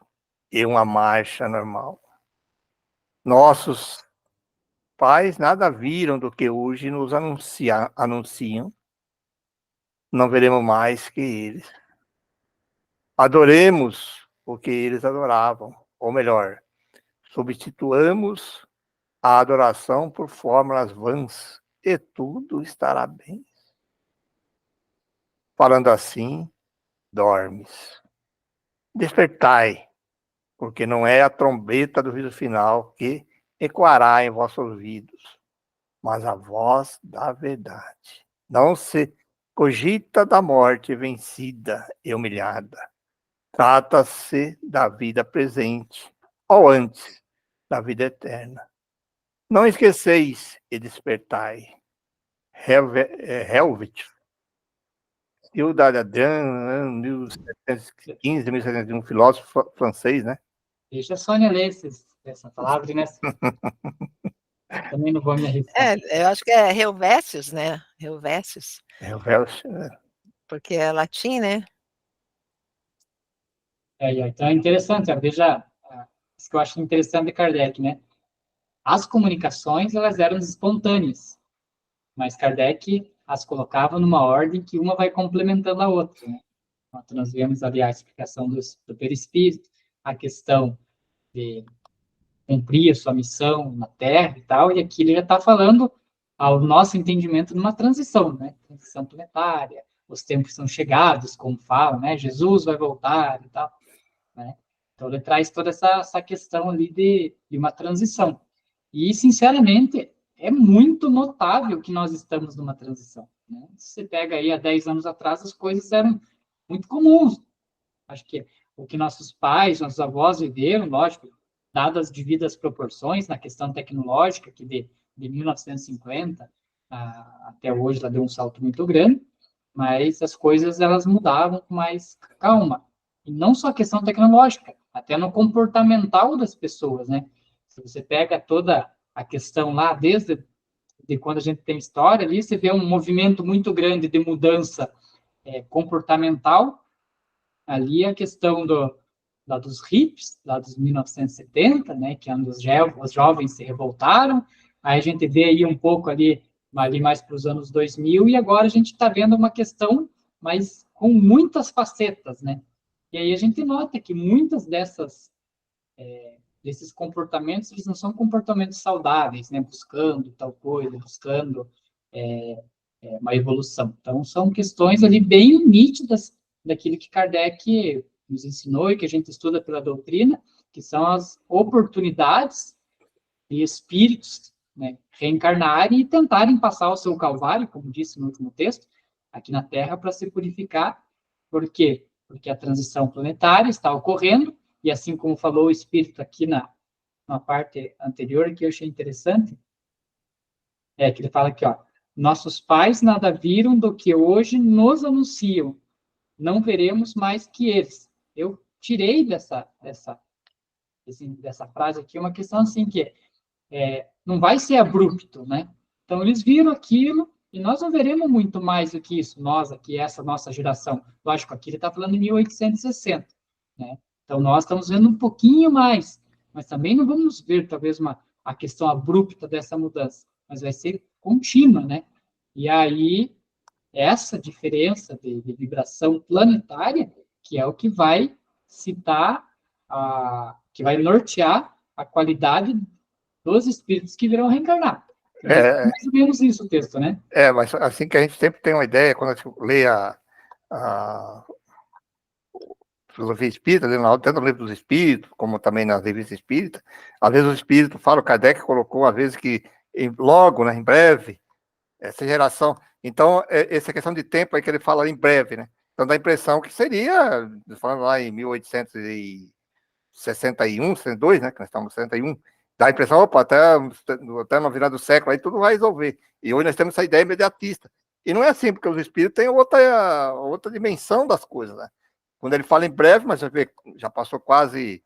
e uma marcha normal. Nossos pais nada viram do que hoje nos anunciam. Não veremos mais que eles. Adoremos o que eles adoravam, ou melhor, substituamos a adoração por fórmulas vãs, e tudo estará bem. Falando assim, dormes. Despertai, porque não é a trombeta do juízo final que ecoará em vossos ouvidos, mas a voz da verdade. Não se cogita da morte vencida e humilhada. Trata-se da vida presente, ou antes da vida eterna. Não esqueceis e despertai. Helvet, Ciudad Adrian, 1715, 1701, filósofo francês, né? Deixa a Sônia ler essa palavra, né? Também não vou me arriscar. Eu acho que é Helvétios, né? Helvétios, porque é latim, né? Então é interessante, veja, isso que eu acho interessante de Kardec, né? As comunicações, elas eram espontâneas, mas Kardec as colocava numa ordem que uma vai complementando a outra, né? Então, nós vemos ali a explicação do perispírito, a questão de cumprir a sua missão na Terra e tal, e aqui ele já está falando ao nosso entendimento numa transição, né? Transição planetária, os tempos são chegados, como fala, né? Jesus vai voltar e tal, né? Então ele traz toda essa questão ali de uma transição. E, sinceramente, é muito notável que nós estamos numa transição, né? Se você pega aí há 10 anos atrás, as coisas eram muito comuns. Acho que o que nossos pais, nossos avós viveram, lógico, dadas as devidas proporções na questão tecnológica, que de 1950 até hoje ela deu um salto muito grande, mas as coisas elas mudavam com mais calma. E não só a questão tecnológica, até no comportamental das pessoas, né? Se você pega toda a questão lá, desde de quando a gente tem história ali, você vê um movimento muito grande de mudança comportamental, ali a questão lá dos hippies, lá dos 1970, né, que os jovens se revoltaram, aí a gente vê aí um pouco ali mais para os anos 2000, e agora a gente está vendo uma questão, mas com muitas facetas, né? E aí a gente nota que muitas desses comportamentos, eles não são comportamentos saudáveis, né? Buscando tal coisa, buscando uma evolução. Então, são questões ali bem nítidas daquilo que Kardec nos ensinou e que a gente estuda pela doutrina, que são as oportunidades de espíritos, né, reencarnarem e tentarem passar o seu calvário, como disse no último texto, aqui na Terra, para se purificar. Por quê? Porque a transição planetária está ocorrendo, e assim como falou o espírito aqui na parte anterior, que eu achei interessante, que ele fala aqui, ó, nossos pais nada viram do que hoje nos anunciam, não veremos mais que eles. Eu tirei dessa frase aqui uma questão assim, que não vai ser abrupto, né? Então, eles viram aquilo, e nós não veremos muito mais do que isso, nós aqui, essa nossa geração. Lógico, aqui ele está falando de 1860, né? Então, nós estamos vendo um pouquinho mais, mas também não vamos ver, talvez, a questão abrupta dessa mudança, mas vai ser contínua, né? E aí, essa diferença de vibração planetária, que é o que vai citar, que vai nortear a qualidade dos espíritos que virão reencarnar. É mais ou menos isso o texto, né? Mas assim que a gente sempre tem uma ideia, quando a gente lê a filosofia espírita, tanto no livro dos espíritos, como também nas revistas espíritas, às vezes o espírito fala, o Kardec colocou, às vezes, que logo, né, em breve, essa geração. Então, essa questão de tempo aí que ele fala em breve, né? Então, dá a impressão que seria, falando lá em 1861, 62, né? Que nós estamos em 61, dá a impressão, opa, até no final do século aí tudo vai resolver. E hoje nós temos essa ideia imediatista. E não é assim, porque os espíritos têm outra dimensão das coisas, né? Quando ele fala em breve, mas já passou quase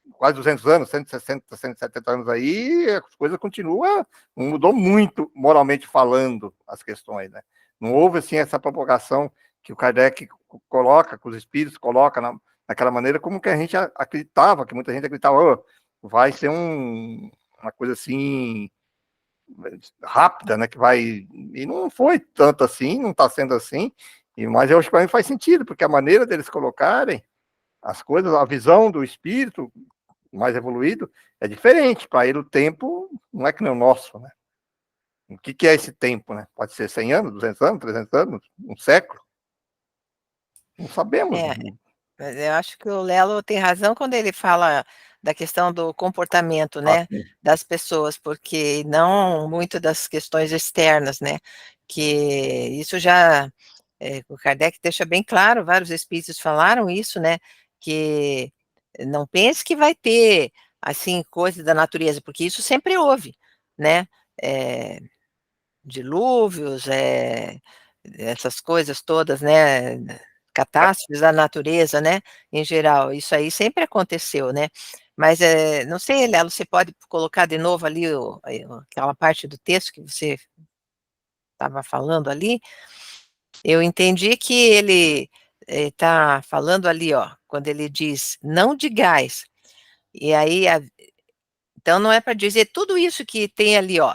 200 anos, 160, 170 anos aí, as coisas continuam, não mudou muito, moralmente falando, as questões, né? Não houve, assim, essa propagação que o Kardec coloca, que os espíritos colocam naquela maneira, como que a gente acreditava, que muita gente acreditava, vai ser uma coisa, assim, rápida, né, que vai... E não foi tanto assim, não está sendo assim, mas eu acho que para mim faz sentido, porque a maneira deles colocarem as coisas, a visão do espírito mais evoluído é diferente. Para ele o tempo não é que nem o nosso, né? O que é esse tempo, né? Pode ser 100 anos, 200 anos, 300 anos, um século? Não sabemos. É, mas eu acho que o Lelo tem razão quando ele fala da questão do comportamento, né, Assim, das pessoas, porque não muito das questões externas, né, que isso já, o Kardec deixa bem claro, vários espíritos falaram isso, né, que não pense que vai ter, assim, coisa da natureza, porque isso sempre houve, né, eh, dilúvios, essas coisas todas, né, catástrofes da natureza, né, em geral, isso aí sempre aconteceu, né. Mas, não sei, Lelo, você pode colocar de novo ali aquela parte do texto que você estava falando ali? Eu entendi que ele está falando ali, ó, quando ele diz: "Não digais", e aí então não é para dizer tudo isso que tem ali, ó.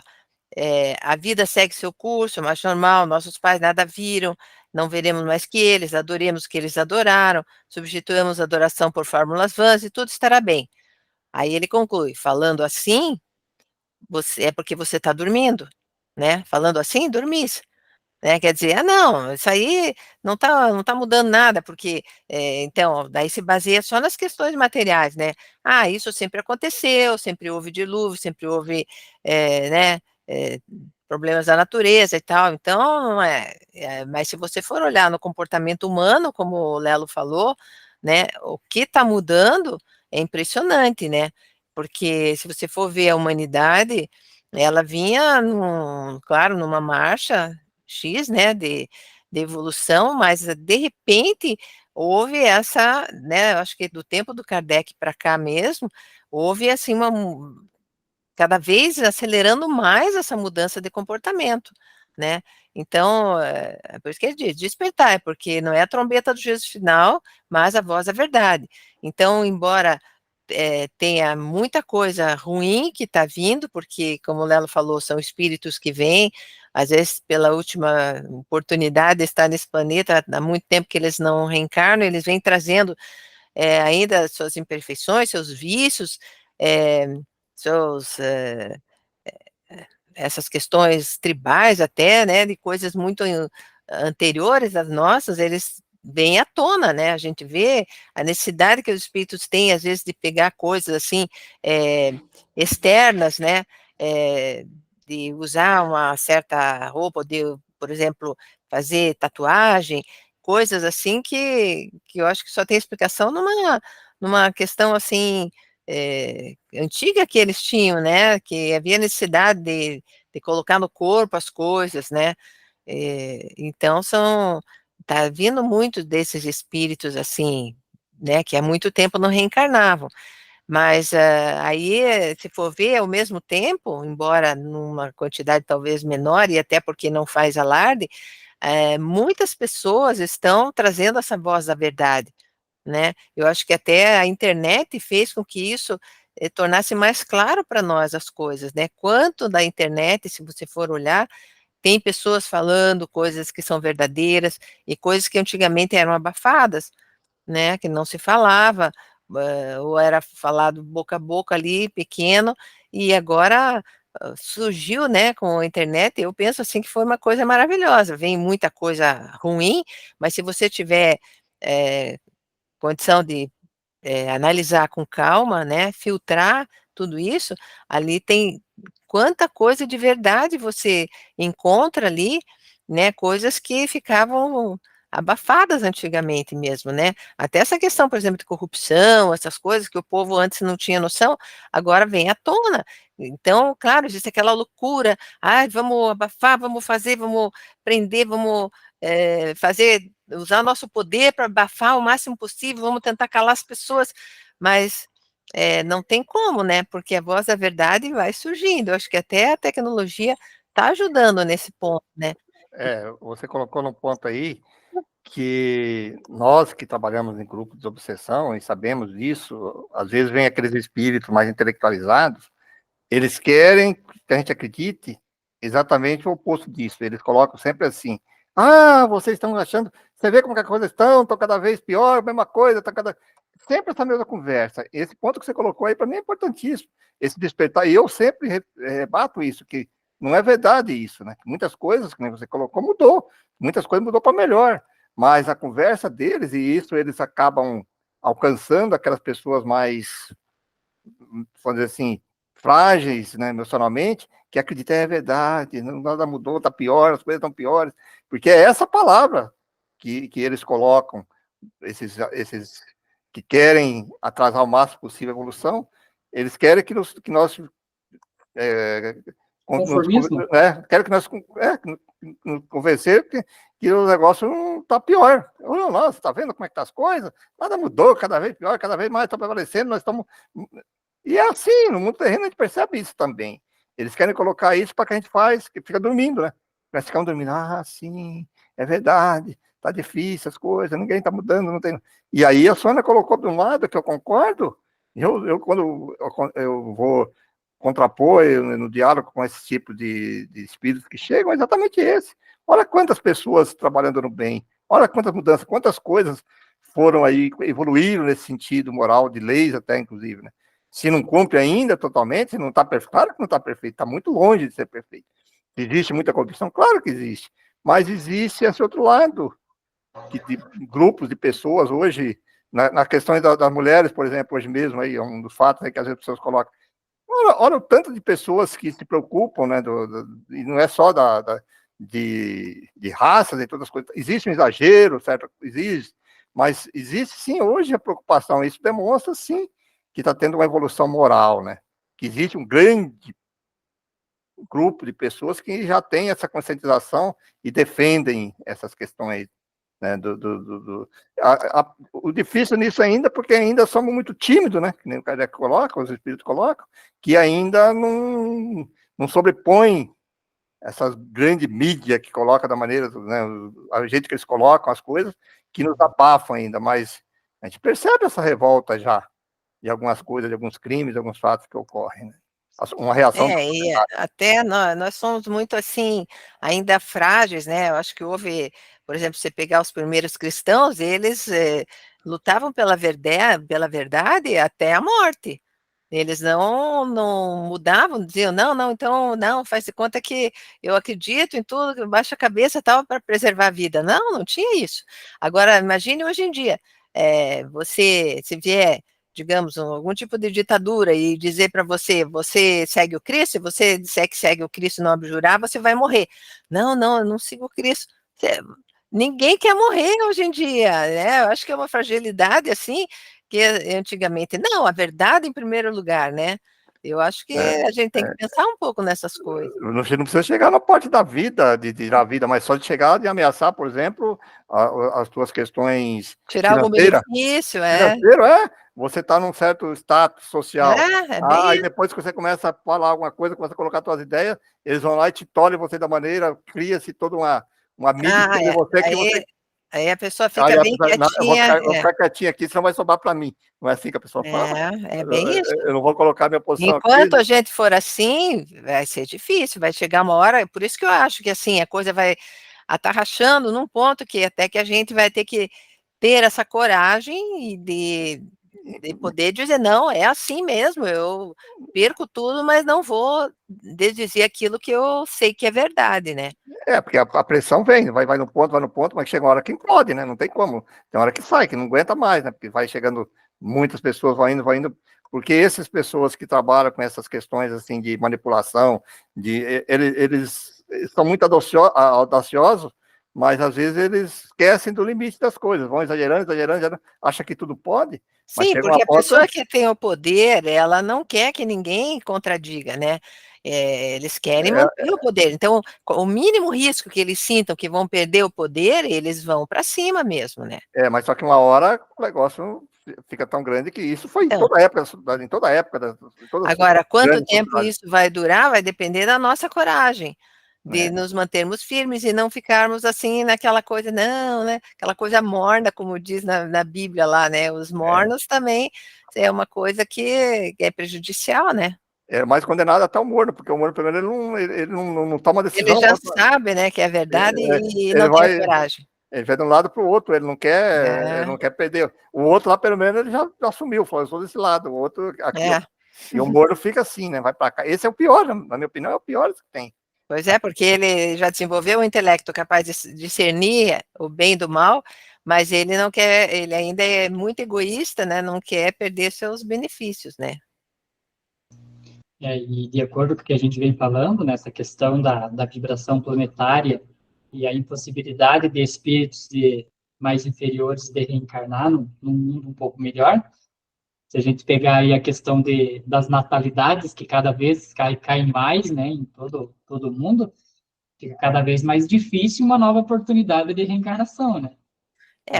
A vida segue seu curso, mas normal, nossos pais nada viram, não veremos mais que eles, adoremos o que eles adoraram, substituamos a adoração por fórmulas vãs e tudo estará bem. Aí ele conclui, falando assim, você é porque você está dormindo, né? Falando assim, dormis. Né, quer dizer: "Ah não, isso aí não tá mudando nada, porque, então, daí se baseia só nas questões materiais, né. Ah, isso sempre aconteceu, sempre houve dilúvio, sempre houve, né, problemas da natureza e tal, então não mas se você for olhar no comportamento humano, como o Lelo falou, né, o que está mudando é impressionante, né, porque se você for ver a humanidade, ela vinha claro, numa marcha X, né, de evolução, mas de repente houve essa, né, eu acho que do tempo do Kardec para cá mesmo, houve assim cada vez acelerando mais essa mudança de comportamento, né. Então, é por isso que ele diz: "Despertai", porque não é a trombeta do juízo final, mas a voz da verdade. Então, embora tenha muita coisa ruim que está vindo, porque, como o Lelo falou, são espíritos que vêm, às vezes pela última oportunidade de estar nesse planeta, há muito tempo que eles não reencarnam, eles vêm trazendo, ainda suas imperfeições, seus vícios, eh, seus, essas questões tribais até, né, de coisas muito anteriores às nossas, eles vêm à tona, né, a gente vê a necessidade que os espíritos têm, às vezes, de pegar coisas, assim, eh, externas, né, de usar uma certa roupa, de, por exemplo, fazer tatuagem, coisas assim que eu acho que só tem explicação numa questão, assim, antiga que eles tinham, né, que havia necessidade de colocar no corpo as coisas, né, então tá vindo muito desses espíritos, assim, né, que há muito tempo não reencarnavam, mas, aí, se for ver, ao mesmo tempo, embora numa quantidade talvez menor e até porque não faz alarde, muitas pessoas estão trazendo essa voz da verdade, né. Eu acho que até a internet fez com que isso, tornasse mais claro para nós as coisas, né. Quanto da internet, se você for olhar, tem pessoas falando coisas que são verdadeiras e coisas que antigamente eram abafadas, né, que não se falava, ou era falado boca a boca ali, pequeno, e agora, surgiu, né, com a internet, eu penso assim que foi uma coisa maravilhosa, vem muita coisa ruim, mas se você tiver, eh, condição de analisar com calma, né, filtrar tudo isso, ali tem quanta coisa de verdade você encontra ali, né, coisas que ficavam abafadas antigamente mesmo, né. Até essa questão, por exemplo, de corrupção, essas coisas que o povo antes não tinha noção, agora vem à tona. Então, claro, existe aquela loucura: "Ai, vamos abafar, vamos fazer, vamos prender, vamos, fazer usar nosso poder para abafar o máximo possível, vamos tentar calar as pessoas", mas, não tem como, né, porque a voz da verdade vai surgindo. Eu acho que até a tecnologia está ajudando nesse ponto, né. Você colocou num ponto aí que nós que trabalhamos em grupos de obsessão e sabemos disso, às vezes vem aqueles espíritos mais intelectualizados, eles querem que a gente acredite exatamente o oposto disso. Eles colocam sempre assim: "Ah, vocês estão achando, você vê como que as coisas estão cada vez pior, mesma coisa, tá cada..." sempre essa mesma conversa. Esse ponto que você colocou aí, para mim, é importantíssimo. Esse despertar, e eu sempre rebato isso, que não é verdade isso, né? Muitas coisas, que você colocou, mudou. Muitas coisas mudou para melhor. Mas a conversa deles, e isso eles acabam alcançando aquelas pessoas mais, vamos dizer assim, frágeis, né, emocionalmente, que acreditam é verdade, nada mudou, está pior, as coisas estão piores, porque é essa palavra que eles colocam, esses que querem atrasar o máximo possível a evolução, eles querem que nós Conformismo? querem que nós nos convencer que o negócio não está pior. Nossa, está vendo como é que tá as coisas? Nada mudou, cada vez pior, cada vez mais está prevalecendo, nós estamos... E é assim, no mundo terreno a gente percebe isso também. Eles querem colocar isso para que a gente faz, que fica dormindo, né? Nós ficamos dormindo, sim, é verdade, tá difícil as coisas, ninguém está mudando, não tem... E aí a Sônia colocou de um lado, que eu concordo, quando eu vou contrapor no diálogo com esse tipo de espíritos que chegam, é exatamente esse. Olha quantas pessoas trabalhando no bem, olha quantas mudanças, quantas coisas foram aí, evoluíram nesse sentido moral, de leis até, inclusive, né? Se não cumpre ainda totalmente, não está perfeito, claro que não está perfeito, está muito longe de ser perfeito. Existe muita corrupção? Claro que existe, mas existe esse outro lado, de grupos de pessoas hoje, na questão das mulheres, por exemplo, hoje mesmo, aí, é um dos fatos aí que as pessoas colocam. Olha o tanto de pessoas que se preocupam, né, e não é só de raças e todas as coisas. Existe um exagero, certo? Existe, mas existe sim hoje a preocupação. Isso demonstra sim que está tendo uma evolução moral, né? Que existe um grande grupo de pessoas que já tem essa conscientização e defendem essas questões, né, o difícil nisso ainda, porque ainda somos muito tímidos, né, que nem o Kardec coloca, os espíritos colocam, que ainda não sobrepõem essas grandes mídias que coloca da maneira, né, a jeito que eles colocam as coisas, que nos abafam ainda, mas a gente percebe essa revolta já, de algumas coisas, de alguns crimes, de alguns fatos que ocorrem, né? Uma reação da E sociedade. até nós somos muito, assim, ainda frágeis, né, eu acho que houve, por exemplo, você pegar os primeiros cristãos, eles lutavam pela verdade até a morte. Eles não mudavam, diziam: "Não, não, então não, faz de conta que eu acredito em tudo, baixa a cabeça, tal, para preservar a vida". Não, não tinha isso. Agora imagine hoje em dia, você se vier, digamos, algum tipo de ditadura e dizer para você: "Você segue o Cristo", se você disser que segue o Cristo e não abjurar, você vai morrer. "Não, não, eu não sigo o Cristo". Ninguém quer morrer hoje em dia, né, eu acho que é uma fragilidade, assim, que antigamente não, a verdade em primeiro lugar, né. Eu acho que É, a gente tem que é. pensar um pouco nessas coisas. Você não precisa chegar na parte da vida, de tirar a vida, mas só de chegar de ameaçar, por exemplo, as tuas questões Tirar algum financeiras. benefício, Financeiro, você está num certo status social. é bem Aí isso. depois que você começa a falar alguma coisa, começa a colocar suas ideias, eles vão lá e te tolhem você da maneira, cria-se toda uma mídia Ah, sobre você que você... aí a pessoa Aí fica a bem pessoa, não, quietinha. vou ficar quietinho aqui, senão vai sobrar para mim. Não é assim que a pessoa fala? É bem isso. Eu não vou colocar minha posição Enquanto aqui. a gente for assim, vai ser difícil, vai chegar uma hora, por isso que eu acho que, assim, a coisa vai atarrachando num ponto que até que a gente vai ter que ter essa coragem e de poder dizer: "Não, é assim mesmo, eu perco tudo, mas não vou desdizer aquilo que eu sei que é verdade", né. Porque a pressão vem, vai no ponto, mas chega uma hora que implode, né? Não tem como. Tem uma hora que sai, que não aguenta mais, né? Porque vai chegando, muitas pessoas vão indo, porque essas pessoas que trabalham com essas questões assim de manipulação, eles são muito audaciosos, mas às vezes eles esquecem do limite das coisas, vão exagerando, exagerando, exagerando, acha que tudo pode, mas Sim, chega porque uma a ponta, pessoa que tem o poder, ela não quer que ninguém contradiga, né. Eles querem é, manter o poder, então, o mínimo risco que eles sintam que vão perder o poder, eles vão para cima mesmo, né. mas só que uma hora o negócio fica tão grande que isso foi Então, em toda a época, em todas as agora quanto grandes tempo sociedades, isso vai durar, vai depender da nossa coragem, de né? nos mantermos firmes e não ficarmos, assim, naquela coisa não, né, aquela coisa morna, como diz na Bíblia lá, né, os É, mornos também é uma coisa que é prejudicial, né. é mais condenado até o morno, porque o morno primeiro ele não toma Ele decisão, já sabe, né, que é verdade é, e ele não tem a vai, coragem. Ele vai de um lado para o outro, ele não quer perder. O outro lá, pelo menos, ele já assumiu, falou, eu sou desse lado, o outro aqui. E o Moro fica assim, né? Vai para cá. Esse é o pior, na minha opinião, é o pior que tem. Pois é, porque ele já desenvolveu um intelecto capaz de discernir o bem do mal, mas ele não quer, ele ainda é muito egoísta, né? Não quer perder seus benefícios, né? E de acordo com o que a gente vem falando, nessa questão da vibração planetária e a impossibilidade de espíritos mais inferiores de reencarnar num mundo um pouco melhor, se a gente pegar aí a questão das natalidades, que cada vez caem mais, né, em todo o mundo, fica cada vez mais difícil uma nova oportunidade de reencarnação, né?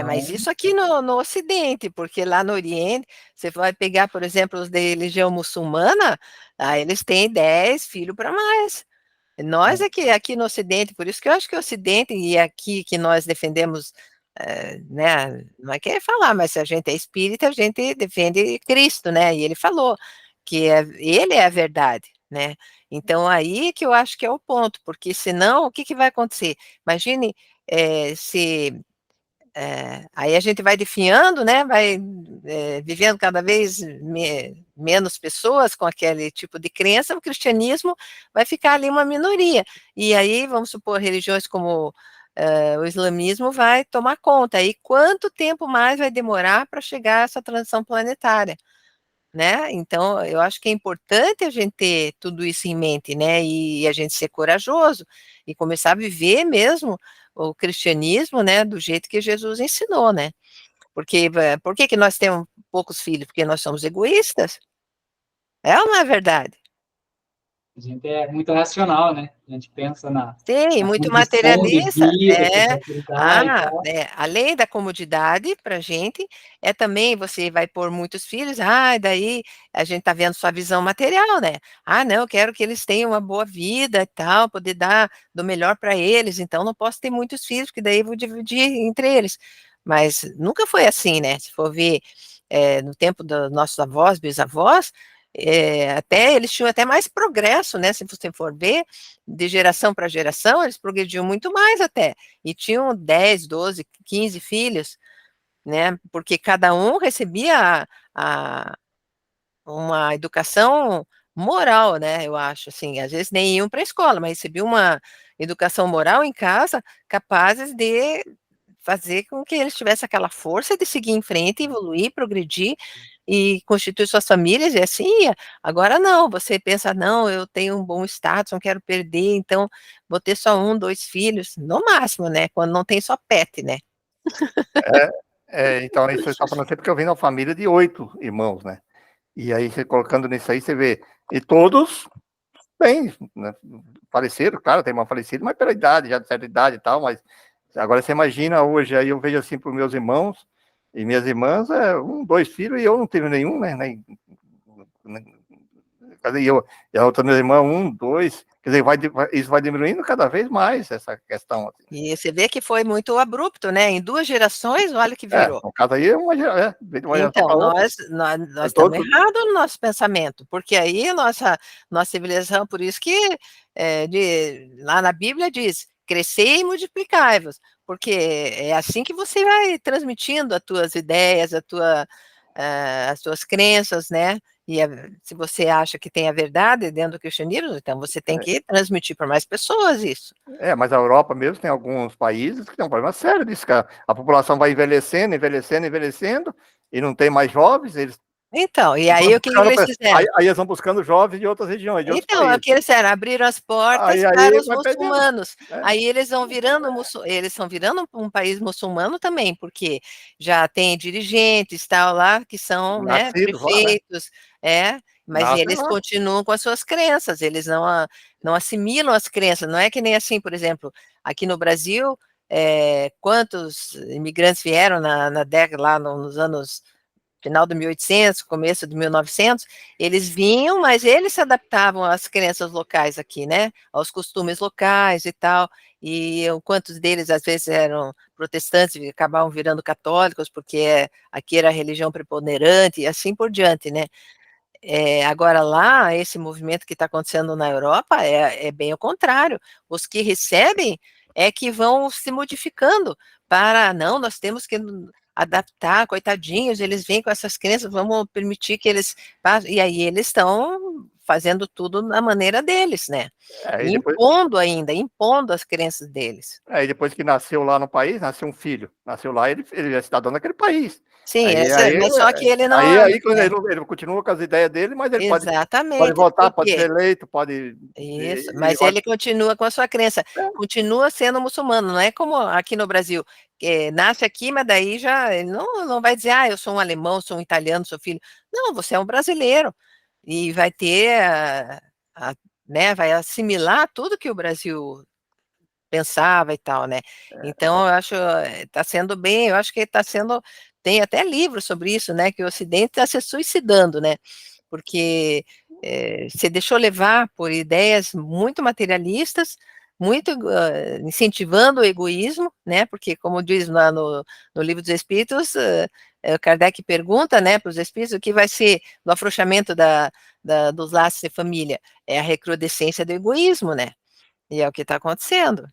Mas Então, isso aqui no Ocidente, porque lá no Oriente, você vai pegar, por exemplo, os da religião muçulmana, eles têm 10 filhos para mais. Nós aqui no Ocidente, por isso que eu acho que o Ocidente, e aqui que nós defendemos, né, não é querer falar, mas se a gente é espírita, a gente defende Cristo, né, e ele falou que ele é a verdade, né, então aí que eu acho que é o ponto, porque senão, o que que vai acontecer? Imagine, se aí a gente vai definhando, né, vai vivendo cada vez menos pessoas com aquele tipo de crença, o cristianismo vai ficar ali uma minoria. E aí, vamos supor, religiões como o islamismo vai tomar conta. E quanto tempo mais vai demorar para chegar a essa transição planetária? Né? Então, eu acho que é importante a gente ter tudo isso em mente, né? E a gente ser corajoso e começar a viver mesmo o cristianismo, né? Do jeito que Jesus ensinou, né? Porque por que que nós temos poucos filhos? Porque nós somos egoístas? É ou não é verdade? a gente é muito racional, né? A gente pensa Sim, na muito condição de materialista. vida que vai dar e tal. Além da comodidade para a gente, também você vai pôr muitos filhos, daí a gente está vendo sua visão material, né? Não, eu quero que eles tenham uma boa vida e tal, poder dar do melhor para eles, então não posso ter muitos filhos, porque daí eu vou dividir entre eles. Mas nunca foi assim, né? Se for ver no tempo dos nossos avós, bisavós, até eles tinham até mais progresso, né? Se você for ver, de geração para geração, eles progrediam muito mais até, e tinham 10, 12, 15 filhos, né, porque cada um recebia uma educação moral, né, eu acho, assim, às vezes nem iam para a escola, mas recebiam uma educação moral em casa, capazes de fazer com que eles tivessem aquela força de seguir em frente, evoluir, progredir e constituir suas famílias, e assim ia. Agora não, você pensa, não, eu tenho um bom status, não quero perder, então vou ter só 1, 2 filhos, no máximo, né, quando não tem só pet, né. Então, isso você está falando sempre que eu venho de uma família de 8 irmãos, né? E aí, você colocando nisso aí, você vê, e todos bem, né? Faleceram, claro, tem uma falecida, mas pela idade, já de certa idade e tal, mas agora você imagina hoje, aí eu vejo assim para os meus irmãos e minhas irmãs, 1, 2 filhos, e eu não tive nenhum, né? E a outra minha irmã, 1, 2, quer dizer, isso vai diminuindo cada vez mais essa questão. Assim. E você vê que foi muito abrupto, né, em 2 gerações, olha o que virou. No caso aí é de uma geração Então, para outra. nós estamos errados no nosso pensamento, porque aí nossa civilização, por isso que lá na Bíblia diz, crescei e multiplicai-vos, porque é assim que você vai transmitindo as tuas ideias, as tuas crenças, né, e se você acha que tem a verdade dentro do cristianismo, então você tem que transmitir para mais pessoas isso. Mas a Europa mesmo tem alguns países que tem um problema sério disso, cara. A população vai envelhecendo, envelhecendo, envelhecendo, e não tem mais jovens, eles Então, e aí o que eles fizeram? Aí eles vão buscando jovens de outras regiões, de outros Então, é o países. que eles fizeram, abriram as portas Aí para os vai perdendo. muçulmanos. Aí eles vão virando um país muçulmano também, porque já tem dirigentes, tal, lá, que são, né, Nascidos lá, né? prefeitos, mas Nascem eles lá. continuam com as suas crenças, eles não assimilam as crenças, não é que nem assim, por exemplo, aqui no Brasil, quantos imigrantes vieram na década, lá nos anos final de 1800, começo de 1900, eles vinham, mas eles se adaptavam às crenças locais aqui, né, aos costumes locais e tal, e quantos deles às vezes eram protestantes e acabavam virando católicos, porque aqui era a religião preponderante e assim por diante, né. Agora lá, esse movimento que está acontecendo na Europa é bem o contrário, os que recebem é que vão se modificando para, não, nós temos que adaptar, coitadinhos, eles vêm com essas crenças, vamos permitir que eles façam, e aí eles estão fazendo tudo na maneira deles, né? Aí depois, Impondo as crenças deles. aí depois que nasceu lá no país, nasceu um filho. Nasceu lá, ele é cidadão daquele país. Sim, Aí, mas só que ele não... aí quando ele continua com as ideias dele, mas ele pode Exatamente, votar, por pode quê? ser eleito, pode... Isso, mas ele continua com a sua crença, continua sendo muçulmano, não é como aqui no Brasil, que nasce aqui, mas daí já ele não vai dizer, eu sou um alemão, sou um italiano, sou filho. Não, você é um brasileiro, e vai ter, né, vai assimilar tudo que o Brasil pensava e tal, né? Então, eu acho, está sendo bem, eu acho que está sendo, tem até livros sobre isso, né, que o Ocidente está se suicidando, né? Porque se deixou levar por ideias muito materialistas, muito incentivando o egoísmo, né? Porque, como diz lá no Livro dos Espíritos, Kardec pergunta, né, para os espíritos, o que vai ser do afrouxamento dos laços de família? É a recrudescência do egoísmo, né? E é o que está acontecendo.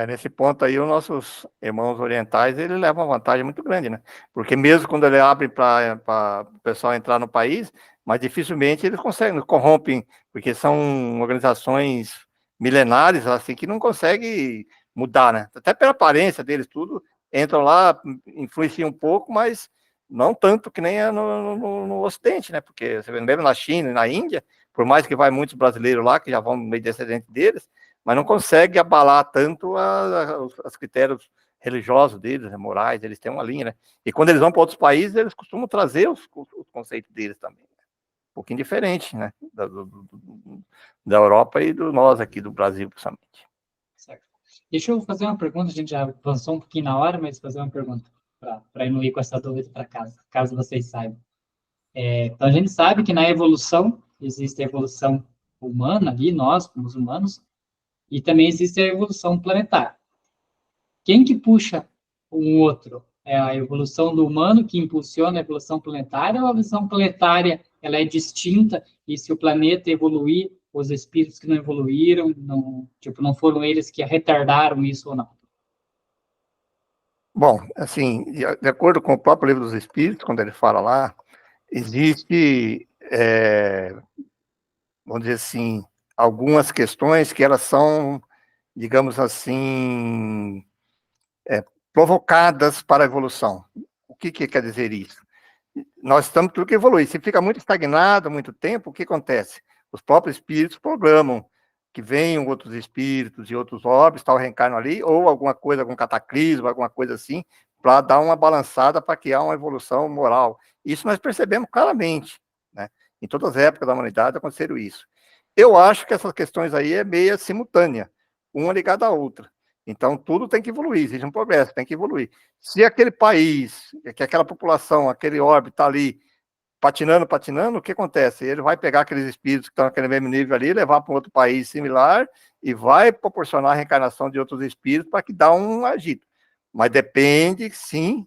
Nesse ponto aí, os nossos irmãos orientais, eles levam uma vantagem muito grande, né? Porque mesmo quando ele abre para o pessoal entrar no país, mas dificilmente eles conseguem, corrompem, porque são organizações milenares, assim, que não conseguem mudar, né? Até pela aparência deles, tudo, entram lá, influenciam um pouco, mas não tanto que nem é no Ocidente, né? Porque você vê mesmo na China e na Índia, por mais que vai muitos brasileiros lá, que já vão meio descendente deles, mas não consegue abalar tanto os critérios religiosos deles, né, morais, eles têm uma linha, né? E quando eles vão para outros países, eles costumam trazer os conceitos deles também. Um pouquinho diferente, né? Da Europa e do nós aqui, do Brasil, principalmente. Certo. Deixa eu fazer uma pergunta, a gente já avançou um pouquinho na hora, mas fazer uma pergunta para não ir com essa dúvida para casa, caso vocês saibam. Então, a gente sabe que na evolução, existe a evolução humana ali, nós, como os humanos, e também existe a evolução planetária. Quem que puxa um outro? É a evolução do humano que impulsiona a evolução planetária, ou a evolução planetária ela é distinta, e se o planeta evoluir, os espíritos que não evoluíram, não foram eles que retardaram isso ou não? Bom, assim, de acordo com o próprio Livro dos Espíritos, quando ele fala lá, existe, vamos dizer assim, algumas questões que elas são, digamos assim, provocadas para a evolução. O que quer dizer isso? Nós estamos tudo que evoluir. Se fica muito estagnado muito tempo, o que acontece? Os próprios espíritos programam que venham outros espíritos e outros orbes, tal, reencarnam ali, ou alguma coisa, algum cataclismo, alguma coisa assim, para dar uma balançada para criar uma evolução moral. Isso nós percebemos claramente, né? Em todas as épocas da humanidade aconteceram isso. Eu acho que essas questões aí é meio simultânea, uma ligada à outra. Então, tudo tem que evoluir, existe um progresso, tem que evoluir. Se aquele país, que aquela população, aquele orbe está ali patinando, o que acontece? Ele vai pegar aqueles espíritos que estão naquele mesmo nível ali, levar para um outro país similar e vai proporcionar a reencarnação de outros espíritos para que dá um agito. Mas depende, sim,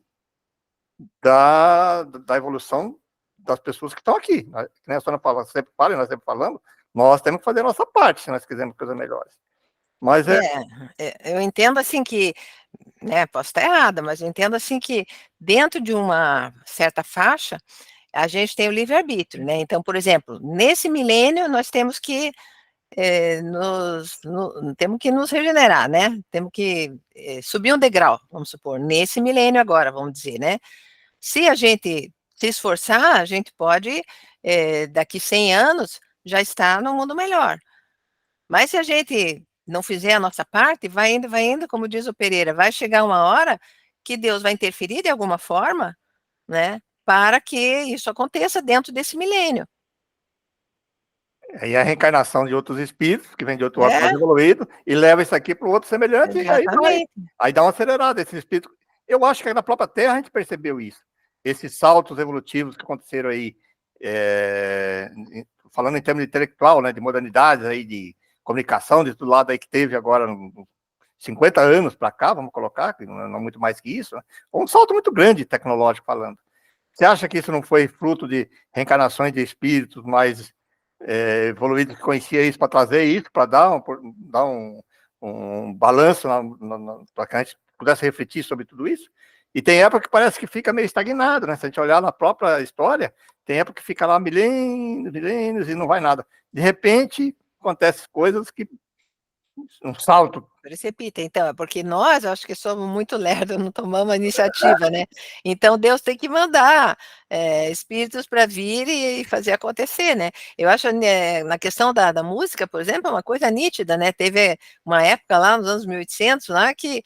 da evolução das pessoas que estão aqui. A senhora fala, sempre fala, nós sempre falamos, nós temos que fazer a nossa parte se nós quisermos coisas melhores. Mas eu entendo assim que, né, posso estar errada, mas eu entendo assim que dentro de uma certa faixa, a gente tem o livre-arbítrio, né? Então, por exemplo, nesse milênio nós temos que temos que nos regenerar, né? Temos que subir um degrau, vamos supor, nesse milênio agora, vamos dizer, né? Se a gente se esforçar, a gente pode, daqui 100 anos, já estar num mundo melhor. Mas se a gente não fizer a nossa parte, vai indo, como diz o Pereira, vai chegar uma hora que Deus vai interferir de alguma forma, né, para que isso aconteça dentro desse milênio. Aí a reencarnação de outros espíritos, que vem de outro orbe mais evoluído, e leva isso aqui para o outro semelhante, Exatamente. e aí dá uma acelerada. Esse espírito, eu acho que na própria Terra a gente percebeu isso. Esses saltos evolutivos que aconteceram aí, falando em termos intelectual, né, de modernidades, aí, de comunicação, de todo lado aí que teve agora, 50 anos para cá, vamos colocar, que não é muito mais que isso, né? Um salto muito grande, tecnológico falando. Você acha que isso não foi fruto de reencarnações de espíritos mais evoluídos que conhecia isso para trazer isso, para dar um balanço para que a gente pudesse refletir sobre tudo isso. E tem época que parece que fica meio estagnado, né? Se a gente olhar na própria história, tem época que fica lá milênios e não vai nada. De repente, acontecem coisas que um salto. Precipita, então, é porque nós, eu acho que somos muito lerdos, não tomamos a iniciativa, né? Então Deus tem que mandar espíritos para vir e fazer acontecer, né? Eu acho, né, na questão da música, por exemplo, é uma coisa nítida, né? Teve uma época lá nos anos 1800, lá que,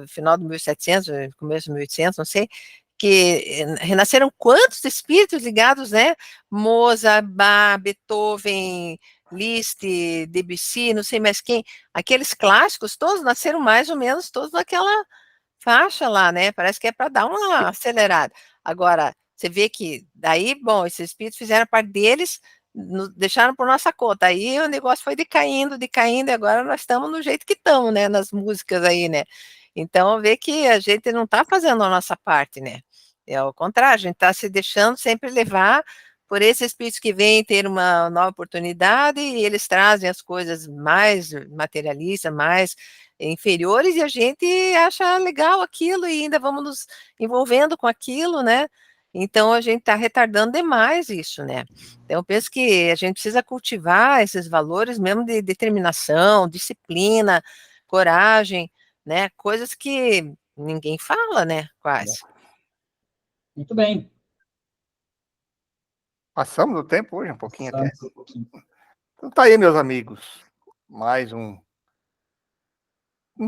final de 1700, começo de 1800, não sei, que renasceram quantos espíritos ligados, né? Mozart, Bach, Beethoven, Liszt, Debussy, não sei mais quem, aqueles clássicos todos nasceram mais ou menos todos naquela faixa lá, né? Parece que é para dar uma acelerada. Agora, você vê que daí, bom, esses espíritos fizeram a parte deles, deixaram por nossa conta. Aí o negócio foi decaindo, e agora nós estamos no jeito que estamos, né? Nas músicas aí, né? Então, vê que a gente não está fazendo a nossa parte, né? É ao contrário, a gente está se deixando sempre levar por esses espíritos que vêm ter uma nova oportunidade e eles trazem as coisas mais materialistas, mais inferiores, e a gente acha legal aquilo e ainda vamos nos envolvendo com aquilo, né? Então, a gente está retardando demais isso, né? Então, eu penso que a gente precisa cultivar esses valores mesmo de determinação, disciplina, coragem, né? Coisas que ninguém fala, né? Quase. Muito bem. Passamos o tempo hoje, um pouquinho até. Passamos um pouquinho. Então tá aí, meus amigos. Mais um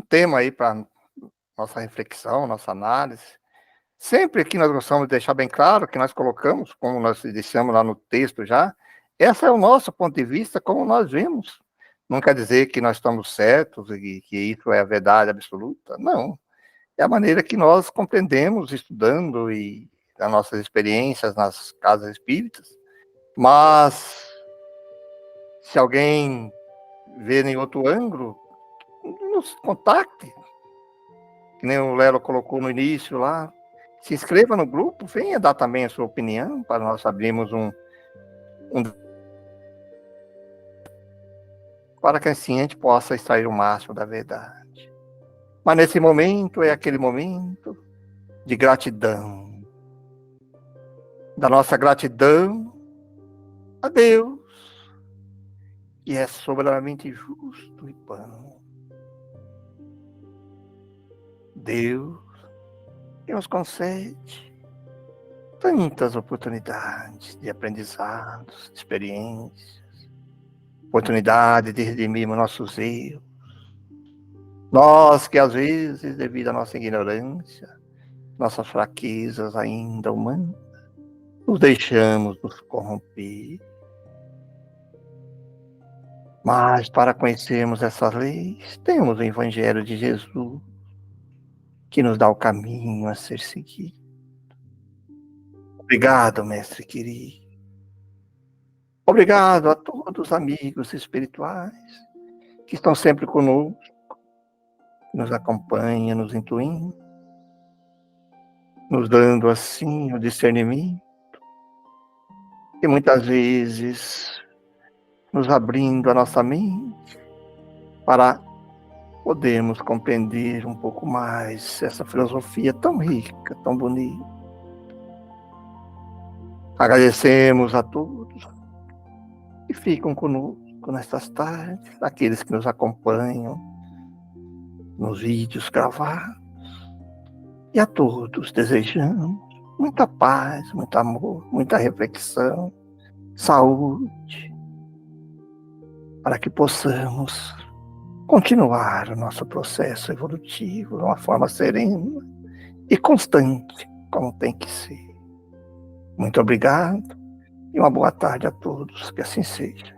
tema aí para nossa reflexão, nossa análise. Sempre aqui nós gostamos de deixar bem claro que nós colocamos, como nós deixamos lá no texto já, esse é o nosso ponto de vista, como nós vemos. Não quer dizer que nós estamos certos e que isso é a verdade absoluta. Não. É a maneira que nós compreendemos, estudando e as nossas experiências nas casas espíritas. Mas, se alguém ver em outro ângulo, nos contacte. Que nem o Lelo colocou no início lá. Se inscreva no grupo, venha dar também a sua opinião, para nós abrirmos para que assim a gente possa extrair o máximo da verdade. Mas nesse momento é aquele momento de gratidão. Da nossa gratidão a Deus, que é soberanamente justo e bom. Deus que nos concede tantas oportunidades de aprendizados, de experiências, oportunidade de redimirmos nossos erros. Nós que às vezes, devido à nossa ignorância, nossas fraquezas ainda humanas, nos deixamos nos corromper. Mas para conhecermos essas leis, temos o Evangelho de Jesus, que nos dá o caminho a ser seguido. Obrigado, mestre querido. Obrigado a todos os amigos espirituais que estão sempre conosco, que nos acompanham, nos intuindo, nos dando assim o discernimento e muitas vezes nos abrindo a nossa mente para podermos compreender um pouco mais essa filosofia tão rica, tão bonita. Agradecemos a todos que ficam conosco nestas tardes, aqueles que nos acompanham nos vídeos gravados, e a todos desejamos muita paz, muito amor, muita reflexão, saúde, para que possamos continuar o nosso processo evolutivo de uma forma serena e constante, como tem que ser. Muito obrigado e uma boa tarde a todos, que assim seja.